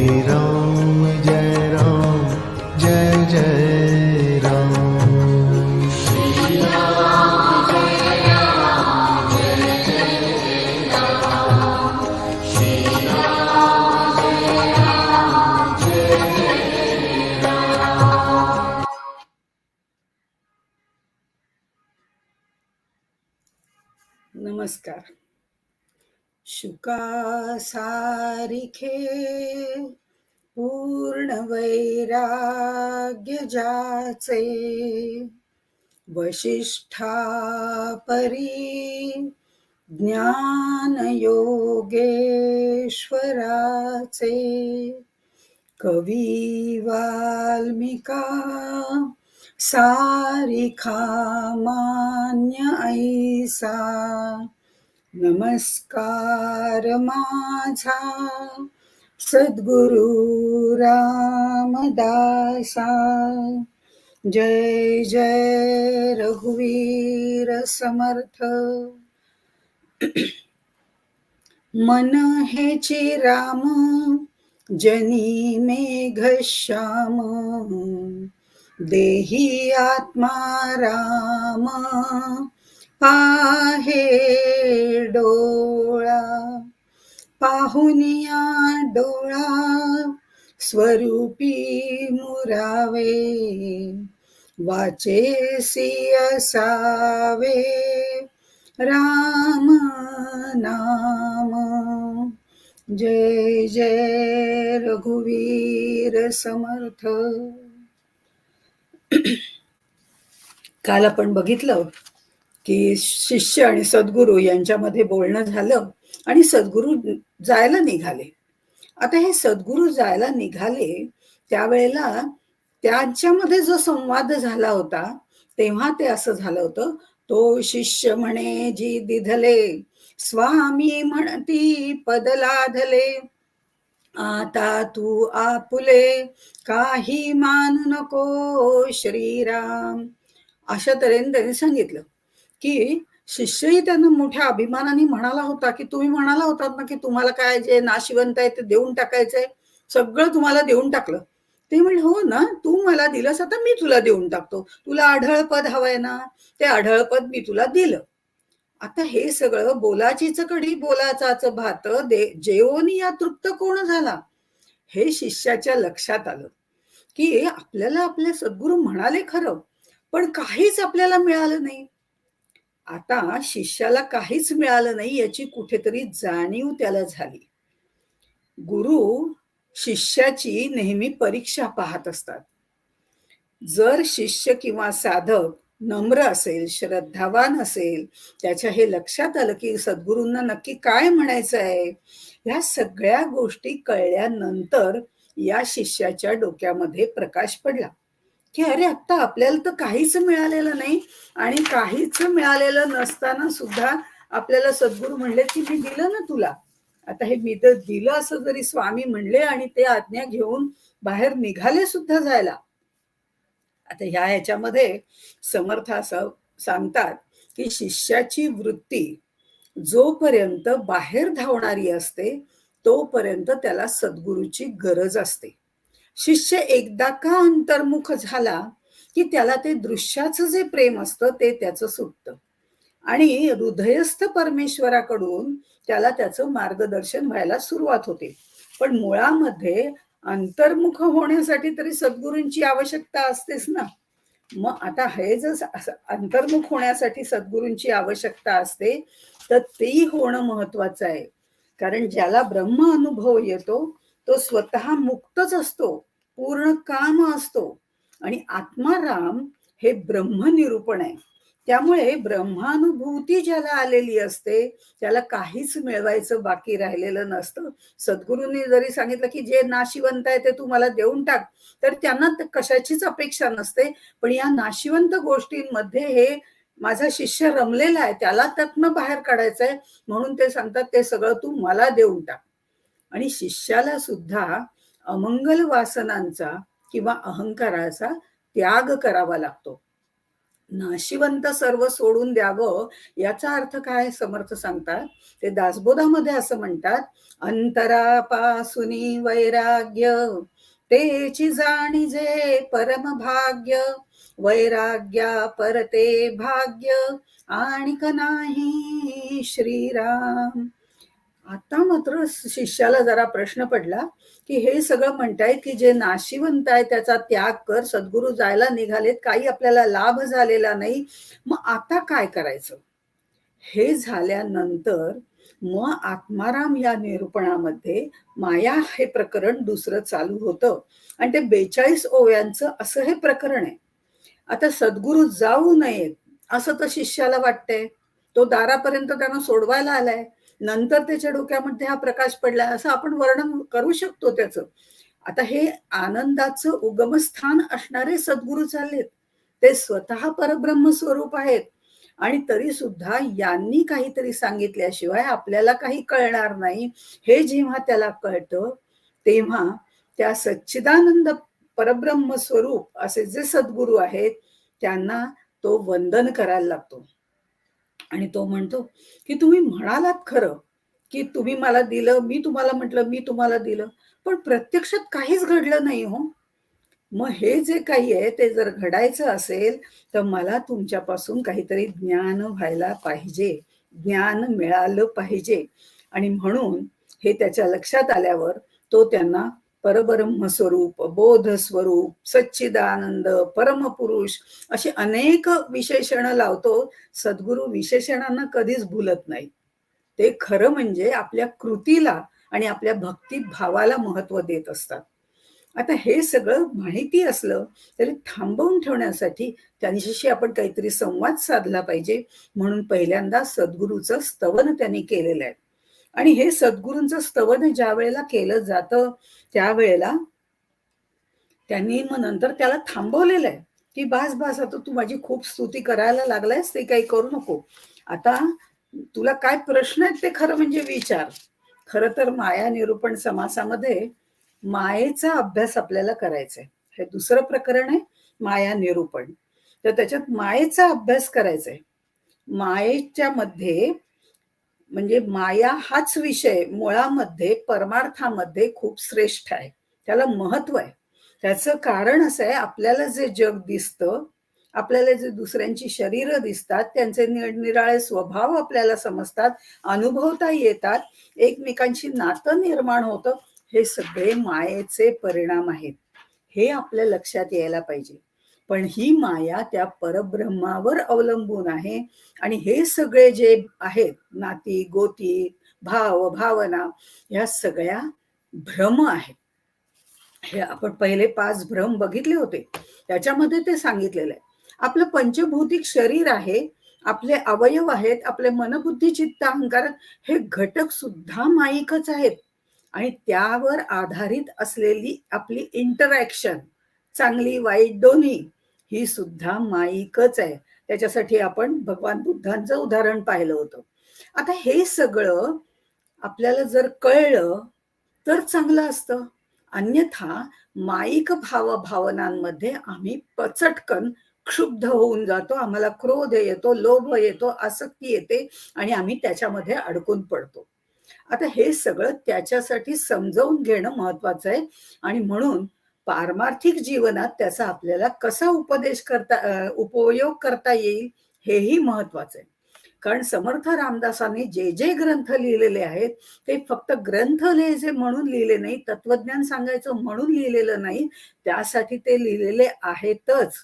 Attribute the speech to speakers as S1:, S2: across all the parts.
S1: राम जय राम जय जय राम। श्री राम जय राम जय जय राम। श्री राम जय राम जय जय राम।
S2: नमस्कार. शुका सारिखे पूर्ण वैराग्य जाचे, वशिष्ठा परी ज्ञान योगेश्वराचे, कवी वाल्मिका सारिखा मान्य ऐसा, नमस्कार माझा सद्गुरु रामदासा. जय जय रघुवीर समर्थ. मन हेची राम जनी मेघ श्याम, देही आत्मा राम पाहे डोळा, पाहुनिया डोळा स्वरूपी मुरावे, वाचेसी असावे राम नाम. जय जय रघुवीर समर्थ. काल आपण बघितलं की शिष्य आणि सद्गुरू यांच्यामध्ये बोलणं झालं आणि सद्गुरू जायला निघाले. आता हे सद्गुरू जायला निघाले त्यावेळेला त्यांच्यामध्ये जो संवाद झाला होता तेव्हा ते असं झालं होतं, तो शिष्य म्हणे जी दिधले, स्वामी म्हणती पद लाधले, आता तू आपुले काही मानू नको श्रीराम. अशा तऱ्हेने त्यांनी सांगितलं की शिष्यही त्यांना मोठ्या अभिमानाने म्हणाला होता की तुम्ही म्हणाला होतात ना की तुम्हाला काय जे नाशिवंत आहे ते देऊन टाकायचंय, सगळं तुम्हाला देऊन टाकलं. ते म्हणजे हो ना, तू मला दिलंस, आता मी तुला देऊन टाकतो. तुला आढळ पद हवंय ना, ते आढळ पद मी तुला दिलं. आता हे सगळं बोलाचीच कढी बोलाचाच भात, जेवोनी या तृप्त कोण झाला. हे शिष्याच्या लक्षात आलं की आपल्याला आपले सद्गुरू म्हणाले खरं, पण काहीच आपल्याला मिळालं नाही. आता शिष्याला काहीच मिळालं नाही याची कुठेतरी जाणीव त्याला झाली. गुरु शिष्याची नेहमी परीक्षा पाहत असतात. जर शिष्य किंवा साधक नम्र असेल, श्रद्धावान असेल, त्याच्या हे लक्षात आलं की सद्गुरूंना नक्की काय म्हणायचं आहे, ह्या सगळ्या गोष्टी कळल्यानंतर या शिष्याच्या डोक्यामध्ये प्रकाश पडला की अरे आत्ता आपल्याला तर काहीच मिळालेलं नाही, आणि काहीच मिळालेलं नसताना सुद्धा आपल्याला सद्गुरू म्हणले की मी दिलं ना तुला. आता हे मी तर दिलं असं जरी स्वामी म्हणले आणि ते आज्ञा घेऊन बाहेर निघाले सुद्धा जायला. आता ह्याच्यामध्ये समर्थ असं सांगतात की शिष्याची वृत्ती जोपर्यंत बाहेर धावणारी असते तोपर्यंत त्याला सद्गुरूची गरज असते. शिष्य एकदा का अंतर्मुख झाला की त्याला ते दृश्याचं जे प्रेम असतं ते त्याचं सुटतं आणि हृदयस्थ परमेश्वराकडून त्याला त्याचं मार्गदर्शन व्हायला सुरुवात होते. पण मुळामध्ये अंतर्मुख होण्यासाठी तरी सद्गुरूंची आवश्यकता असतेच ना. मग आता हे जर अंतर्मुख होण्यासाठी सद्गुरूंची आवश्यकता असते तर तेही होणं महत्वाचं आहे. कारण ज्याला ब्रह्म अनुभव येतो तो स्वतः मुक्तच असतो, पूर्ण काम असतो, आणि आत्माराम हे ब्रह्मनिरूपण आहे. त्यामुळे ब्रह्मानुभूती ज्याला आलेली असते त्याला काहीच मिळवायचं बाकी राहिलेलं नसतं. सद्गुरूंनी जरी सांगितलं की जे नाशिवंत आहे ते तू मला देऊन टाक, तर त्यांना कशाचीच अपेक्षा नसते. पण या नाशिवंत गोष्टींमध्ये हे माझा शिष्य रमलेला आहे, त्याला त्यातनं बाहेर काढायचं आहे, म्हणून ते सांगतात ते सगळं तू मला देऊन टाक. आणि शिष्याला सुद्धा अमंगल वासनांचा किंवा अहंकाराचा त्याग करावा लागतो. नाशिवंत सर्व सोडून द्यावं याचा अर्थ काय समर्थ सांगतात. ते दासबोधामध्ये असं म्हणतात, अंतरापासुनी वैराग्य तेची जाणीजे परमभाग्य, वैराग्या परते भाग्य आणिक नाही श्रीराम. आता मात्र शिष्याला जरा प्रश्न पडला, की हे सगळं म्हणतायत की जे नाशिवंत आहे त्याचा त्याग कर, सद्गुरू जायला निघालेत, काही आपल्याला लाभ झालेला नाही, मग आता काय करायचं. हे झाल्यानंतर मग आत्माराम या निरूपणामध्ये माया हे प्रकरण दुसरं चालू होतं आणि ते 42 ओव्यांचं असं हे प्रकरण आहे. आता सद्गुरू जाऊ नयेत असं तर शिष्याला वाटतंय. तो दारापर्यंत त्यांना सोडवायला आलाय, नंतर त्याच्या डोक्यामध्ये हा प्रकाश पडलाय, असं आपण वर्णन करू शकतो त्याचं. आता हे आनंदाचं उगमस्थान असणारे सद्गुरू चाललेत, ते स्वतः परब्रह्म स्वरूप आहेत आणि तरी सुद्धा यांनी काहीतरी सांगितल्याशिवाय आपल्याला काही कळणार नाही. हे जेव्हा त्याला कळतं तेव्हा त्या सच्चिदानंद परब्रह्म स्वरूप असे जे सद्गुरू आहेत त्यांना तो वंदन करायला लागतो आणि तो म्हणतो की तुम्ही म्हणालात खरं की तुम्ही मला दिलं, मी तुम्हाला म्हटलं, मी तुम्हाला दिलं, पण प्रत्यक्षात काहीच घडलं नाही हो. मग हे जे काही आहे ते जर घडायचं असेल तर मला तुमच्यापासून काहीतरी ज्ञान व्हायला पाहिजे, ज्ञान मिळालं पाहिजे. आणि म्हणून हे त्याच्या लक्षात आल्यावर तो त्यांना परब्रह्म स्वरूप, बोध स्वरूप, सच्चिदानंद, परमपुरुष अशी अनेक विशेषण लावतो. सद्गुरू विशेषणांना कधीच भूलत नाही. ते खरं म्हणजे आपल्या कृतीला आणि आपल्या भक्ती भावाला महत्व देत असतात. आता हे सगळं माहिती असलं तरी थांबवून ठेवण्यासाठी त्यांच्याशी आपण काहीतरी संवाद साधला पाहिजे, म्हणून पहिल्यांदा सद्गुरूचं स्तवन त्यांनी केलेलं आहे. आणि हे सद्गुरूंचं स्तवन ज्या वेळेला केलं जातं त्यावेळेला त्यांनी मग नंतर त्याला थांबवलेलं आहे की बास बास, आता तू माझी खूप स्तुती करायला लागलायस, ते काही करू नको. आता तुला काय प्रश्न आहेत ते खरं म्हणजे विचार. खरं तर माया निरूपण समासामध्ये मायेचा अभ्यास आपल्याला करायचा आहे. हे दुसरं प्रकरण आहे, माया निरूपण. तर त्याच्यात मायेचा अभ्यास करायचा आहे. मायेच्या मध्ये म्हणजे माया हाच विषय मुळामध्ये परमार्थामध्ये खूप श्रेष्ठ आहे, त्याला महत्व आहे. त्याचं कारण असं आहे, आपल्याला जे जग दिसतं, आपल्याला जे दुसऱ्यांची शरीरं दिसतात, त्यांचे निरनिराळे स्वभाव आपल्याला समजतात, अनुभवता येतात, एकमेकांशी नातं निर्माण होतं, हे सगळे मायेचे परिणाम आहेत. हे आपल्या लक्षात यायला पाहिजे. पण ही माया त्या परब्रह्मावर अवलंबून आहे आणि हे सगळे जे आहेत नाती गोती भाव भावना या सगळ्या भ्रम आहेत. हे आपण पहिले 5 भ्रम बघितले होते, त्याच्यामध्ये ते सांगितलेलं आहे. आपलं पंचभौतिक शरीर आहे, आपले अवयव आहेत, आपले मनबुद्धी चित्त अहंकार, हे घटक सुद्धा माईकच आहेत आणि त्यावर आधारित असलेली आपली इंटरॅक्शन, चांगली वाईट दोन्ही, ही सुद्धा माईकच आहे. त्याच्यासाठी आपण भगवान बुद्धांचं उदाहरण पाहिलं होतं. आता हे सगळं आपल्याला जर कळलं तर चांगलं असतं, अन्यथा माईक भावभावनांमध्ये आम्ही पचटकन क्षुब्ध होऊन जातो, आम्हाला क्रोध येतो, लोभ येतो, आसक्ती येते आणि आम्ही त्याच्यामध्ये अडकून पडतो. आता हे सगळं त्याच्यासाठी समजावून घेणं महत्वाचं आहे आणि म्हणून पारमार्थिक जीवनात त्याचा आपल्याला कसा उपयोग करता येईल हेही महत्वाचं आहे. कारण समर्थ रामदासांनी जे जे ग्रंथ लिहिलेले आहेत ते फक्त ग्रंथ लिहायचे म्हणून लिहिले नाही, तत्वज्ञान सांगायचं म्हणून लिहिलेलं नाही, त्यासाठी ते लिहिलेले आहेतच,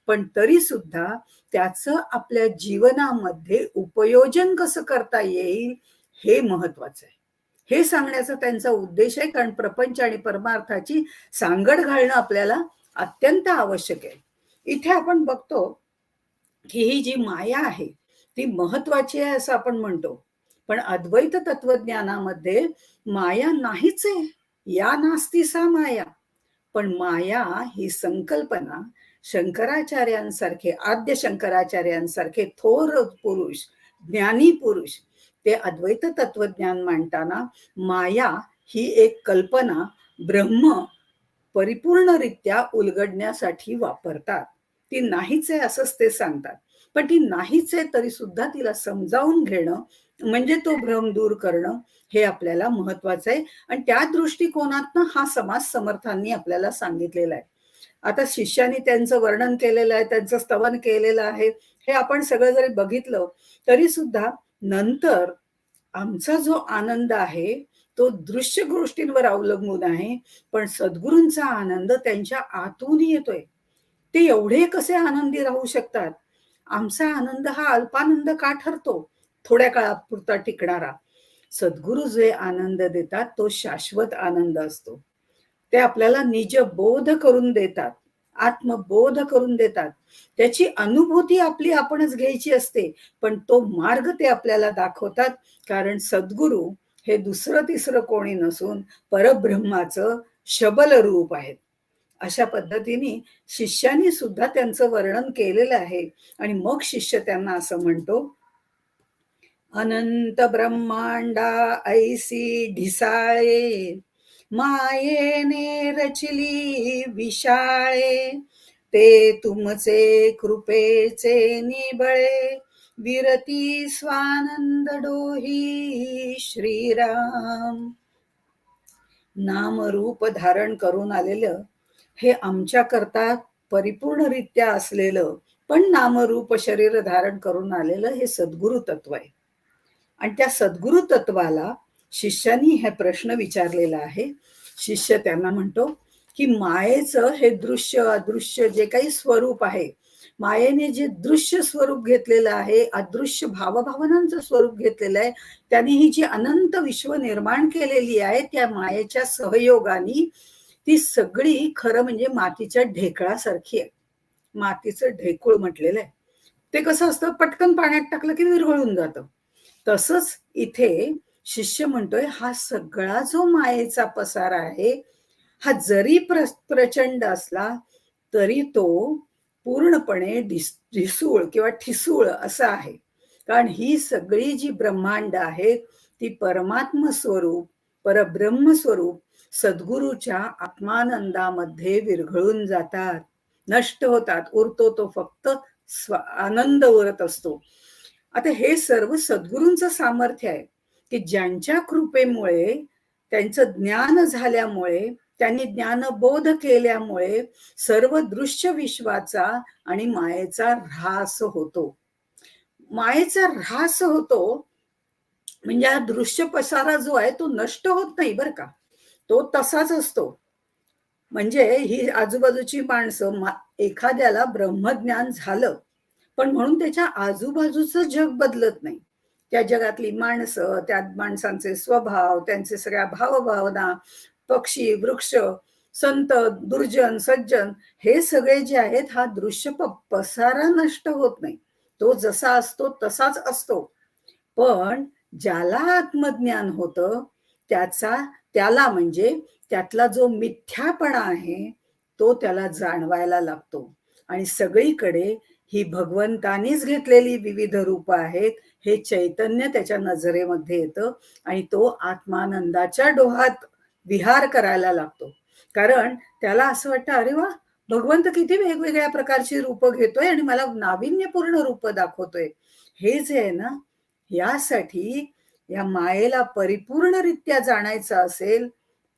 S2: पण तरी सुद्धा त्याचं आपल्या जीवनामध्ये उपयोजन कसं करता येईल हे महत्वाचं आहे. हे सांगण्याचा त्यांचा उद्देश आहे, कारण प्रपंच आणि परमार्थाची सांगड घालणं आपल्याला अत्यंत आवश्यक आहे. इथे आपण बघतो की ही जी माया आहे ती महत्वाची आहे असं आपण म्हणतो, पण अद्वैत तत्वज्ञानामध्ये माया नाहीच आहे, या नास्ती सा माया. पण माया ही संकल्पना शंकराचार्यांसारखे, आद्य शंकराचार्यांसारखे थोर पुरुष, ज्ञानी पुरुष, ते अद्वैत तत्वज्ञान मांडताना माया ही एक कल्पना ब्रह्म परिपूर्णरित्या उलगडण्यासाठी वापरतात. ती नाहीच आहे असंच ते सांगतात. पण ती नाहीच आहे तरी सुद्धा तिला समजावून घेणं म्हणजे तो भ्रम दूर करणं हे आपल्याला महत्वाचं आहे. आणि त्या दृष्टिकोनातनं हा समाज समर्थांनी आपल्याला सांगितलेला आहे. आता शिष्यानी त्यांचं वर्णन केलेलं आहे, त्यांचं स्तवन केलेलं आहे, हे आपण सगळं जरी बघितलं तरी सुद्धा नंतर आमचा जो आनंद आहे तो दृश्य गोष्टींवर अवलंबून आहे, पण सद्गुरूंचा आनंद त्यांच्या आतून येतोय. ते एवढे कसे आनंदी राहू शकतात? आमचा आनंद हा अल्पानंद का ठरतो, थोड्या काळापुरता टिकणारा? सद्गुरू जे आनंद देतात तो शाश्वत आनंद असतो. ते आपल्याला निज बोध करून देतात, आत्मबोध करून देतात. त्याची अनुभूती आपली आपणच घ्यायची असते, पण तो मार्ग ते आपल्याला दाखवतात. कारण सद्गुरू हे दुसरं तिसरं कोणी नसून परब्रह्माचं शबल रूप आहेत. अशा पद्धतीने शिष्यानी सुद्धा त्यांचं वर्णन केलेलं आहे. आणि मग शिष्य त्यांना असं म्हणतो, अनंत ब्रह्मांडा ऐसी ढिसाळे, मायेने रचली विशाळे, ते तुमचे कृपेचे निबळे, विरती स्वानंद डोही श्रीराम. नामरूप धारण करून आलेलं हे आमच्या करता परिपूर्णरित्या असलेलं पण नामरूप शरीर धारण करून आलेलं हे सद्गुरु तत्व आहे. आणि त्या सद्गुरु तत्वाला शिष्यानी हे प्रश्न विचारलेला आहे. शिष्य त्यांना म्हणतो की मायेचं हे दृश्य अदृश्य जे काही स्वरूप आहे, मायेने जे दृश्य स्वरूप घेतलेलं आहे, अदृश्य भावभावनांचं स्वरूप घेतलेलं आहे, त्याने ही जी अनंत विश्व निर्माण केलेली आहे, त्या मायेच्या सहयोगाने ती सगळी खरं म्हणजे मातीच्या ढेकळासारखी आहे. मातीचं ढेकूळ म्हटलेलं आहे. ते कसं असतं, पटकन पाण्यात टाकलं की विरघळून जातं. तसंच इथे शिष्य म्हणतोय हा सगळा जो मायेचा पसार आहे, हा जरी प्रचंड असला तरी तो पूर्णपणे ढिसूळ किंवा ठिसूळ असा आहे. कारण ही सगळी जी ब्रह्मांड आहे ती परमात्म स्वरूप, परब्रह्म स्वरूप सद्गुरूच्या आत्मानंदामध्ये विरघळून जातात, नष्ट होतात. उरतो तो फक्त आनंद उरत असतो. आता हे सर्व सद्गुरूंचं सामर्थ्य आहे की ज्यांच्या कृपेमुळे, त्यांचं ज्ञान झाल्यामुळे, त्यांनी ज्ञानबोध केल्यामुळे सर्व दृश्य विश्वाचा आणि मायेचा ऱ्हास होतो. मायेचा ऱ्हास होतो म्हणजे हा दृश्य पसारा जो आहे तो नष्ट होत नाही बरं का, तो तसाच असतो. म्हणजे ही आजूबाजूची माणसं, एखाद्याला ब्रह्मज्ञान झालं पण म्हणून त्याच्या आजूबाजूचं जग बदलत नाही. त्या जगातली माणसं, त्या माणसांचे स्वभाव, त्यांचे सगळ्या भावभावना, पक्षी, वृक्ष, संत, दुर्जन, सज्जन, हे सगळे जे आहेत हा दृश्य पसारा नष्ट होत नाही. तो जसा असतो तसाच असतो. पण ज्याला आत्मज्ञान होतं त्याला म्हणजे त्यातला जो मिथ्यापणा आहे तो त्याला जाणवायला लागतो. आणि सगळीकडे ही भगवंतानीच घेतलेली विविध रूप आहेत हे चैतन्य त्याच्या नजरेमध्ये येतं आणि तो आत्मानंदाच्या डोहात विहार करायला लागतो. कारण त्याला असं वाटतं, अरे वा, भगवंत किती वेगवेगळ्या प्रकारची रूप घेतोय आणि मला नाविन्यपूर्ण रूप दाखवतोय. हे जे आहे ना, यासाठी या मायेला परिपूर्णरित्या जाणायचं असेल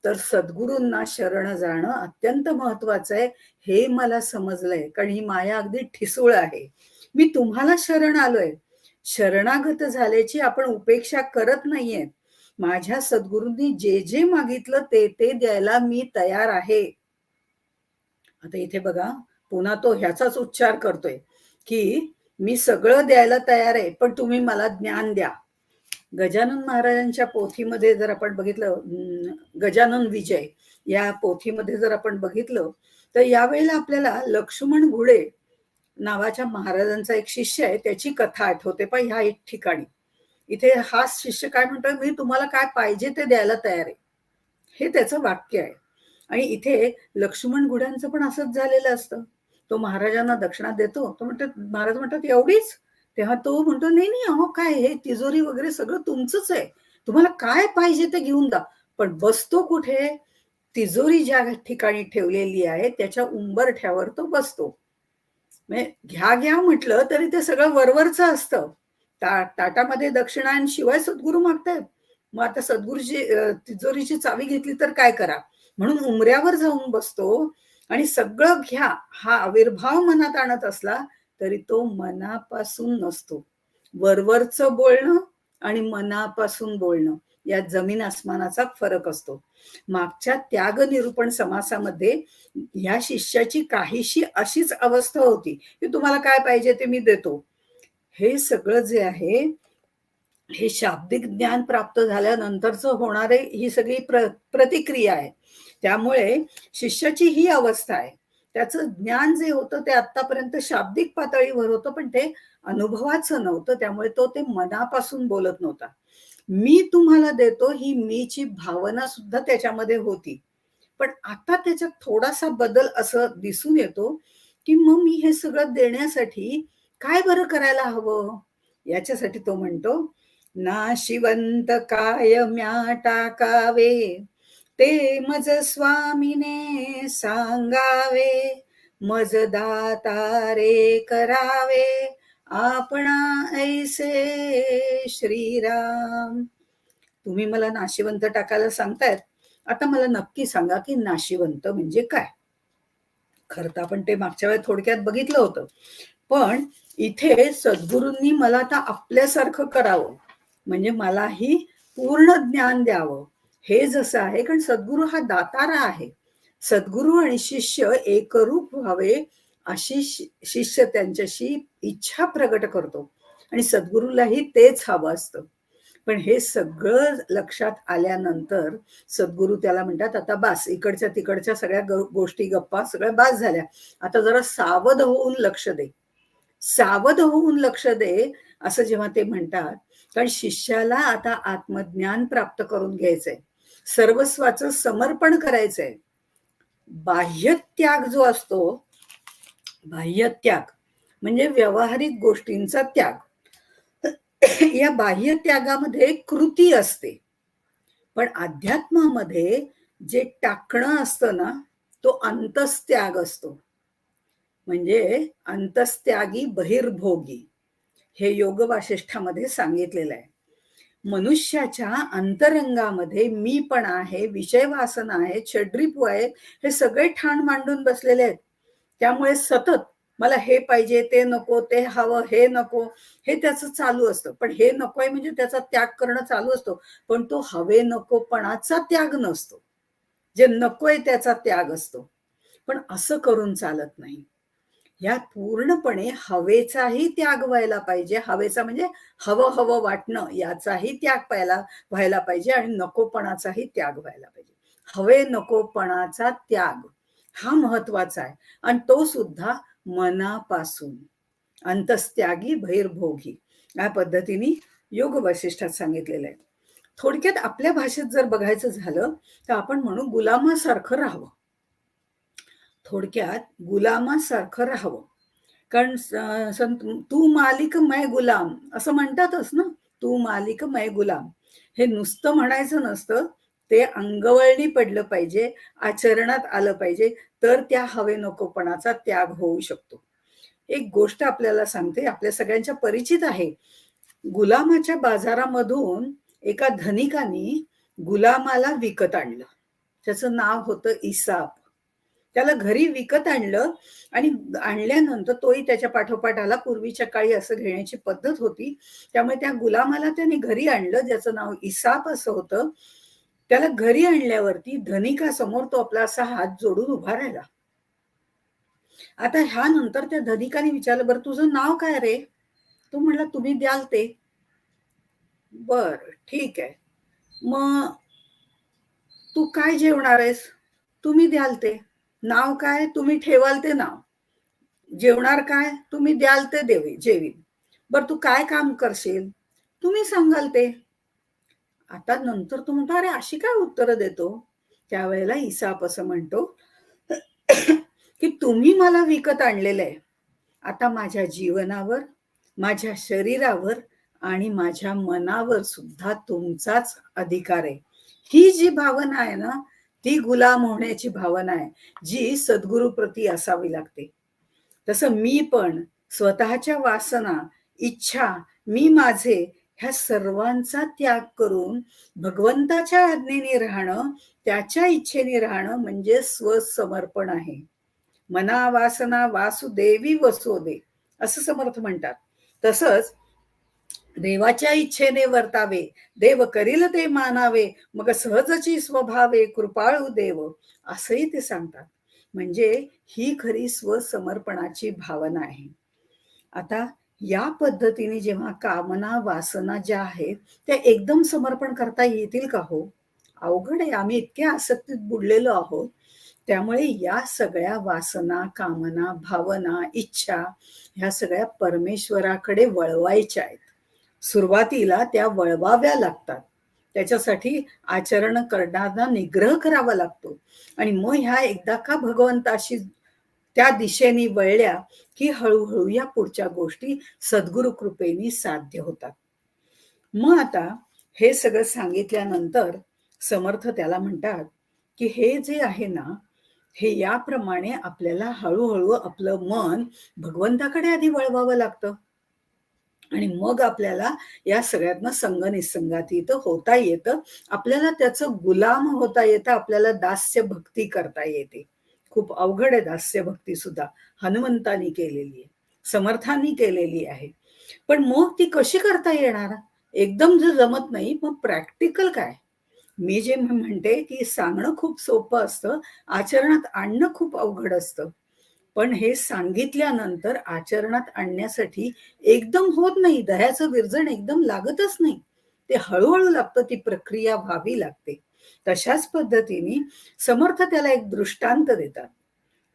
S2: तर सद्गुरूंना शरण जाणं अत्यंत महत्वाचं आहे. हे मला समजलंय, कारण ही माया अगदी ठिसूळ आहे. मी तुम्हाला शरण आलोय. शरणागत झाल्याची आपण उपेक्षा करत नाहीये. माझ्या सद्गुरूंनी जे जे मागितलं ते ते द्यायला मी तयार आहे. आता इथे बघा, पुन्हा तो ह्याचाच उच्चार करतोय की मी सगळं द्यायला तयार आहे, पण तुम्ही मला ज्ञान द्या. गजानन महाराजांच्या पोथीमध्ये जर आपण बघितलं, गजानन विजय या पोथीमध्ये जर आपण बघितलं तर यावेळेला आपल्याला लक्ष्मण घुडे नावाच्या महाराजांचा एक शिष्य आहे, त्याची कथा आठवते. पण ह्या एक ठिकाणी इथे हा शिष्य काय म्हणतोय, मी तुम्हाला काय पाहिजे ते द्यायला तयार आहे, हे त्याचं वाक्य आहे. आणि इथे लक्ष्मण घुड्यांचं पण असंच झालेलं असतं. तो महाराजांना दक्षिणा देतो, तो म्हणतात, महाराज म्हणतात एवढीच? तेव्हा तो म्हणतो, नाही नाही, अहो काय, हे तिजोरी वगैरे सगळं तुमचंच आहे, तुम्हाला काय पाहिजे ते घेऊन जा. पण बसतो कुठे? तिजोरी ज्या ठिकाणी ठेवलेली आहे त्याच्या उंबरठ्यावर तो बसतो. म्हणजे घ्या घ्या म्हटलं तरी ते सगळं वरवरचं असतं. ताटामध्ये दक्षिणांशिवाय सद्गुरू मागतायत. मग आता सद्गुरूची तिजोरीची चावी घेतली तर काय करा? म्हणून उमऱ्यावर जाऊन बसतो आणि सगळं घ्या हा आविर्भाव मनात आणत असला तरी तो मनापासून नसतो. वरवरचं बोलणं आणि मनापासून बोलणं यात जमीन आसमानाचा फरक असतो. मागच्या त्याग निरूपण समासामध्ये ह्या शिष्याची काहीशी अशीच अवस्था होती की तुम्हाला काय पाहिजे ते मी देतो. हे सगळं जे आहे हे शाब्दिक ज्ञान प्राप्त झाल्यानंतरच होणारे ही सगळी प्रतिक्रिया आहे. त्यामुळे शिष्याची ही अवस्था आहे. त्याचं ज्ञान जे होतं ते आतापर्यंत शाब्दिक पातळीवर होतं, पण ते अनुभवाचं नव्हतं. त्यामुळे तो ते मनापासून बोलत नव्हता. मी तुम्हाला देतो ही मीची भावना सुद्धा त्याच्यामध्ये होती. पण आता त्याच्यात थोडासा बदल असं दिसून येतो की मग मी हे सगळं देण्यासाठी काय बरं करायला हवं. याच्यासाठी तो म्हणतो, नाशिवंत काय म्या टाकावे, ते मज स्वामीने सांगावे, मज दातारे करावे, आपणा ऐसे श्रीराम. तुम्ही मला नाशिवंत टाकायला सांगतायत, आता मला नक्की सांगा की नाशिवंत म्हणजे काय. खरं तर आपण ते मागच्या वेळेस थोडक्यात बघितलं होतं, पण इथे सद्गुरूंनी मला आता आपल्यासारखं करावं, म्हणजे मलाही पूर्ण ज्ञान द्यावं. हे जसं आहे, कारण सद्गुरू हा दातारा आहे. सद्गुरू आणि शिष्य एकरूप व्हावे अशी शिष्य त्यांच्याशी इच्छा प्रगट करतो आणि सद्गुरूलाही तेच हवं असतं. पण हे सगळं लक्षात आल्यानंतर सद्गुरू त्याला म्हणतात, आता बास, इकडच्या तिकडच्या सगळ्या गोष्टी गप्पा सगळ्या बास झाल्या, आता जरा सावध होऊन लक्ष दे. सावध होऊन लक्ष दे असं जेव्हा ते म्हणतात, कारण शिष्याला आता आत्मज्ञान प्राप्त करून घ्यायचंय, सर्वस्वाचं समर्पण करायचंय. बाह्य त्याग जो असतो, बाह्य त्याग म्हणजे व्यावहारिक गोष्टींचा त्याग. या बाह्य त्यागामध्ये कृती असते, पण अध्यात्मामध्ये जे टाकणं असतं ना, तो अंतस्त्याग असतो. म्हणजे अंतस्त्यागी बहिर्भोगी हे योग वासिष्ठामध्ये सांगितलेलं आहे. मनुष्याच्या अंतरंगामध्ये मी पण आहे, विषय वासना आहे, छड्रीपू आहे, हे सगळे ठाण मांडून बसलेले आहेत. त्यामुळे सतत मला हे पाहिजे, ते नको, ते हवं, हे नको, हे त्याचं चालू असतं. पण हे नकोय म्हणजे त्याचा त्याग करणं चालू असतो, पण तो हवे नकोपणाचा त्याग नसतो. जे नकोय त्याचा त्याग असतो. पण असं करून चालत नाही. यात पूर्णपणे हवेचाही त्याग व्हायला पाहिजे. हवेचा म्हणजे हवं हवं वाटणं याचाही त्याग व्हायला पाहिजे आणि नकोपणाचाही त्याग व्हायला पाहिजे. हवे नकोपणाचा त्याग हा महत्वाचा आहे आणि तो सुद्धा मनापासून. अंतस्त्यागी बहिर्भोगी या पद्धतीने योग वैशिष्ट्यात सांगितलेलं आहे. थोडक्यात आपल्या भाषेत जर बघायचं झालं तर आपण म्हणू गुलामासारखं राहावं. थोडक्यात गुलामासारखं राहावं. कारण तू मालिक मै गुलाम असं म्हणतातच ना, तू मालिक मै गुलाम. हे नुसतं म्हणायचं नसतं, ते अंगवळणी पडलं पाहिजे, आचरणात आलं पाहिजे, तर त्या हवे नकोपणाचा त्याग होऊ शकतो. एक गोष्ट आपल्याला सांगते, आपल्या सगळ्यांच्या परिचित आहे. गुलामाच्या बाजारामधून एका धनिकानी गुलामाला विकत आणलं. त्याचं नाव होतं इसाप. त्याला घरी विकत आणलं आणि आणल्यानंतर तोही त्याच्या पाठोपाठ आला. पूर्वीच्या काळी असं घेण्याची पद्धत होती. त्यामुळे त्या गुलामाला त्याने घरी आणलं, ज्याचं नाव इसाप असं होतं. त्याला घरी आणल्यावरती धनिकासमोर तो आपला असा हात जोडून उभा राहिला. आता ह्यानंतर त्या धनिकाने विचारलं, बरं तुझं नाव काय रे? तो म्हणला, तुम्ही द्याल ते. बर, ठीक आहे. मग तू काय जेवणार आहेस? तुम्ही द्याल ते. नाव काय? तुम्ही ठेवाल ते नाव. जेवणार काय? तुम्ही द्याल ते जेवीन. बर, तू काय काम करशील? तुम्ही सांगाल ते. आता नंतर तो म्हणतो, अरे अशी काय उत्तर देतो? त्यावेळेला इसाप असं म्हणतो की तुम्ही मला विकत आणलेलं आहे. आता माझ्या जीवनावर, माझ्या शरीरावर आणि माझ्या मनावर सुद्धा तुमचाच अधिकार आहे. ही जी भावना आहे ना, ती गुलाम होण्याची भावना आहे, जी सद्गुरूप्रती असावी लागते. तसं मी पण स्वतःच्या वासना, इच्छा, मी माझे ह्या सर्वांचा त्याग करून भगवंताच्या आज्ञेने राहणं, त्याच्या इच्छेने राहणं म्हणजे स्वसमर्पण आहे. मना वासना वासुदेवी वसोदे असं समर्थ म्हणतात. तसंच देवाच्या इच्छेने वर्तावे, देव करील ते मानावे, मग सहजची स्वभावे कृपाळू देव, असंही ते सांगतात. म्हणजे ही खरी स्वसमर्पणाची भावना आहे. आता या पद्धतीने जेव्हा कामना वासना ज्या आहेत त्या एकदम समर्पण करता येतील का हो? अवघड आहे. आम्ही इतक्या आसक्तीत बुडलेलो आहोत. त्यामुळे या सगळ्या वासना, कामना, भावना, इच्छा ह्या सगळ्या परमेश्वराकडे वळवायच्या आहेत. सुरुवातीला त्या वळवाव्या लागतात. त्याच्यासाठी आचरण करणारा निग्रह करावा लागतो. आणि मग ह्या एकदा का भगवंताशी त्या दिशेने वळल्या की हळूहळू या पुढच्या गोष्टी सद्गुरु कृपेने साध्य होतात. मग आता हे सगळं सांगितल्यानंतर समर्थ त्याला म्हणतात की हे जे आहे ना, हे याप्रमाणे आपल्याला हळूहळू आपलं मन भगवंताकडे आधी वळवावं लागतं. आणि मग आपल्याला या सगळ्यातनं संग निसंगातीत होता येतं. आपल्याला त्याचं गुलाम होता येतं. आपल्याला दास्य भक्ती करता येते. खूप अवघड आहे दास्य भक्ती सुद्धा. हनुमंतानी केलेली आहे, समर्थांनी केलेली आहे. पण मग ती कशी करता येणार? एकदम जर जमत नाही, मग प्रॅक्टिकल काय? मी जे म्हणते की सांगणं खूप सोपं असतं, आचरणात आणणं खूप अवघड असतं. पण हे सांगितल्यानंतर आचरणात आणण्यासाठी एकदम होत नाही. दह्याचं विरजण एकदम लागतच नाही. ते हळूहळू लागतं, ती प्रक्रिया व्हावी लागते. तशाच पद्धतीने समर्थ त्याला एक दृष्टांत देतात.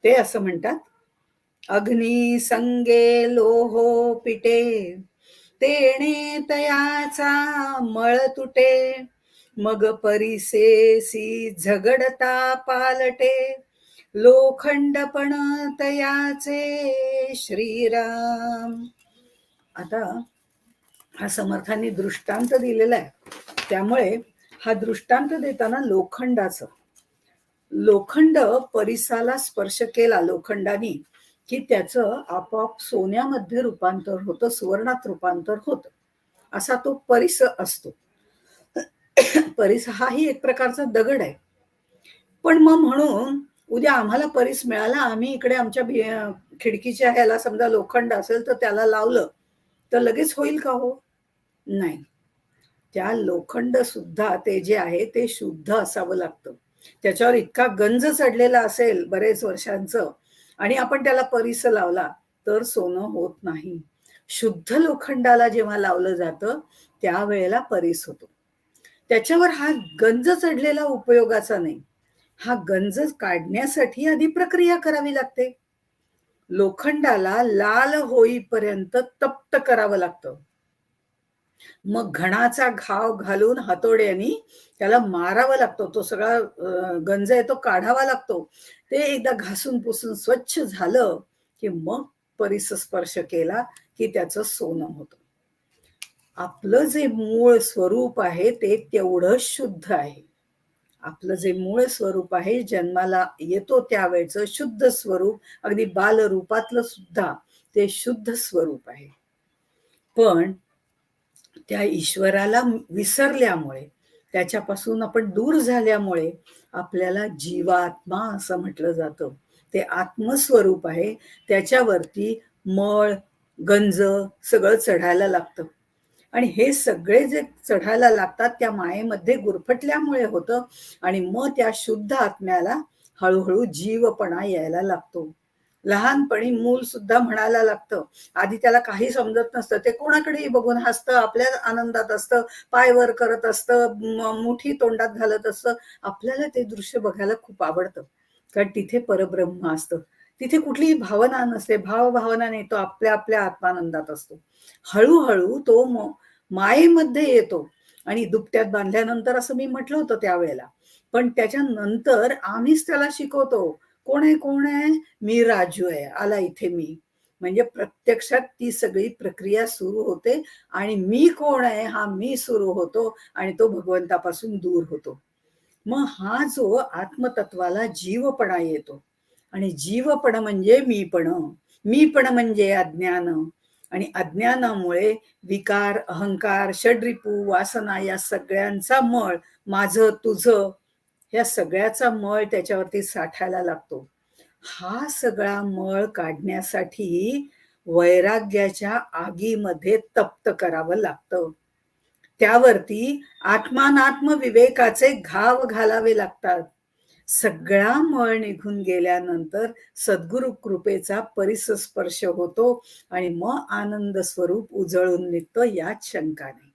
S2: ते असं म्हणतात, अग्नी संगे लोहो पिटे, तेणे तयाचा मळ तुटे, मग परिसेसी झगडता पालटे, लोखंड पण तयाचे श्रीराम. आता हा समर्थांनी दृष्टांत दिलेला आहे. त्यामुळे हा दृष्टांत देताना लोखंड परिसाला स्पर्श केला लोखंडाने की त्याचं आपोआप सोन्यामध्ये रूपांतर होतं, सुवर्णात रूपांतर होतं. असा तो परिस असतो. परिस हाही एक प्रकारचा दगड आहे. पण मग म्हणून उद्या आम्हाला परिस मिळाला, आम्ही इकडे आमच्या खिडकीच्या ह्याला समजा लोखंड असेल तर त्याला लावलं तर लगेच होईल का हो? नाही. त्या लोखंड सुद्धा ते जे आहे ते शुद्ध असावं लागतं. त्याच्यावर इतका गंज चढलेला असेल बरेच वर्षांचं आणि आपण त्याला परिस लावला तर सोनं होत नाही. शुद्ध लोखंडाला जेव्हा लावलं जातं त्यावेळेला परिस होतो. त्याच्यावर हा गंज चढलेला उपयोगाचा नाही. हा गंज काढण्यासाठी आधी प्रक्रिया करावी लागते. लोखंडाला लाल होईपर्यंत तप्त करावं लागतं. मग घणाचा घाव घालून हातोड्यानी त्याला मारावा लागतो. तो सगळा गंज आहे तो काढावा लागतो. ते एकदा घासून पुसून स्वच्छ झालं की मग परिसस्पर्श केला की त्याचं सोनं होतं. आपलं जे मूळ स्वरूप आहे ते तेवढंच शुद्ध आहे. आपलं जे मूळ स्वरूप आहे जन्माला येतो त्यावेळेचं शुद्ध स्वरूप, अगदी बालरूपातलं सुद्धा ते शुद्ध स्वरूप आहे. पण त्या ईश्वराला विसरल्यामुळे, त्याच्यापासून आपण दूर झाल्यामुळे आपल्याला जीवात्मा असं म्हटलं जातं. ते आत्मस्वरूप आहे. त्याच्यावरती मळ, गंज सगळं चढायला लागतं. आणि हे सगळे जे चढायला लागतात त्या मायेमध्ये गुरफटल्यामुळे होतं. आणि मग त्या शुद्ध आत्म्याला हळूहळू जीवपणा यायला लागतो. लहानपणी मूल सुद्धा म्हणायला लागतं. आधी त्याला काही समजत नसतं. ते कोणाकडेही बघून हसतं, आपल्या आनंदात असतं, पाय वर करत असतं, मुठी तोंडात घालत असतं. आपल्याला ते दृश्य बघायला खूप आवडतं. कारण तिथे परब्रह्म असतं. तिथे कुठलीही भावना नसते, भावभावना नाही. तो आपल्या आपल्या आत्मानंदात असतो. हळूहळू तो मायेमध्ये येतो आणि दुपट्यात बांधल्यानंतर असं मी म्हटलं होतं त्यावेळेला. पण त्याच्यानंतर आम्हीच त्याला शिकवतो. कोण आहे? मी राजू आहे. आला इथे मी. म्हणजे प्रत्यक्षात ती सगळी प्रक्रिया सुरू होते आणि मी कोण आहे हा मी सुरू होतो आणि तो भगवंतापासून दूर होतो. मग हा जो आत्मतत्वाला जीवपणा येतो आणि जीवपण म्हणजे मीपण. मी पण म्हणजे अज्ञान, आणि अज्ञानामुळे विकार, अहंकार, षड्रिपू, वासना या सगळ्यांचा मळ, माझं तुझं, या सगळ्याचा मळ त्याच्यावरती साठायला लागतो. हा सगळा मळ काढण्यासाठी वैराग्याच्या आगीमध्ये तप्त करावं लागतं. त्यावरती आत्मानात्म विवेकाचे घाव घालावे लागतात. सगळा मळ निघून गेल्यानंतर सद्गुरु कृपेचा परिसस्पर्श होतो आणि मग आनंद स्वरूप उजळून निघतो, यात शंका नाही.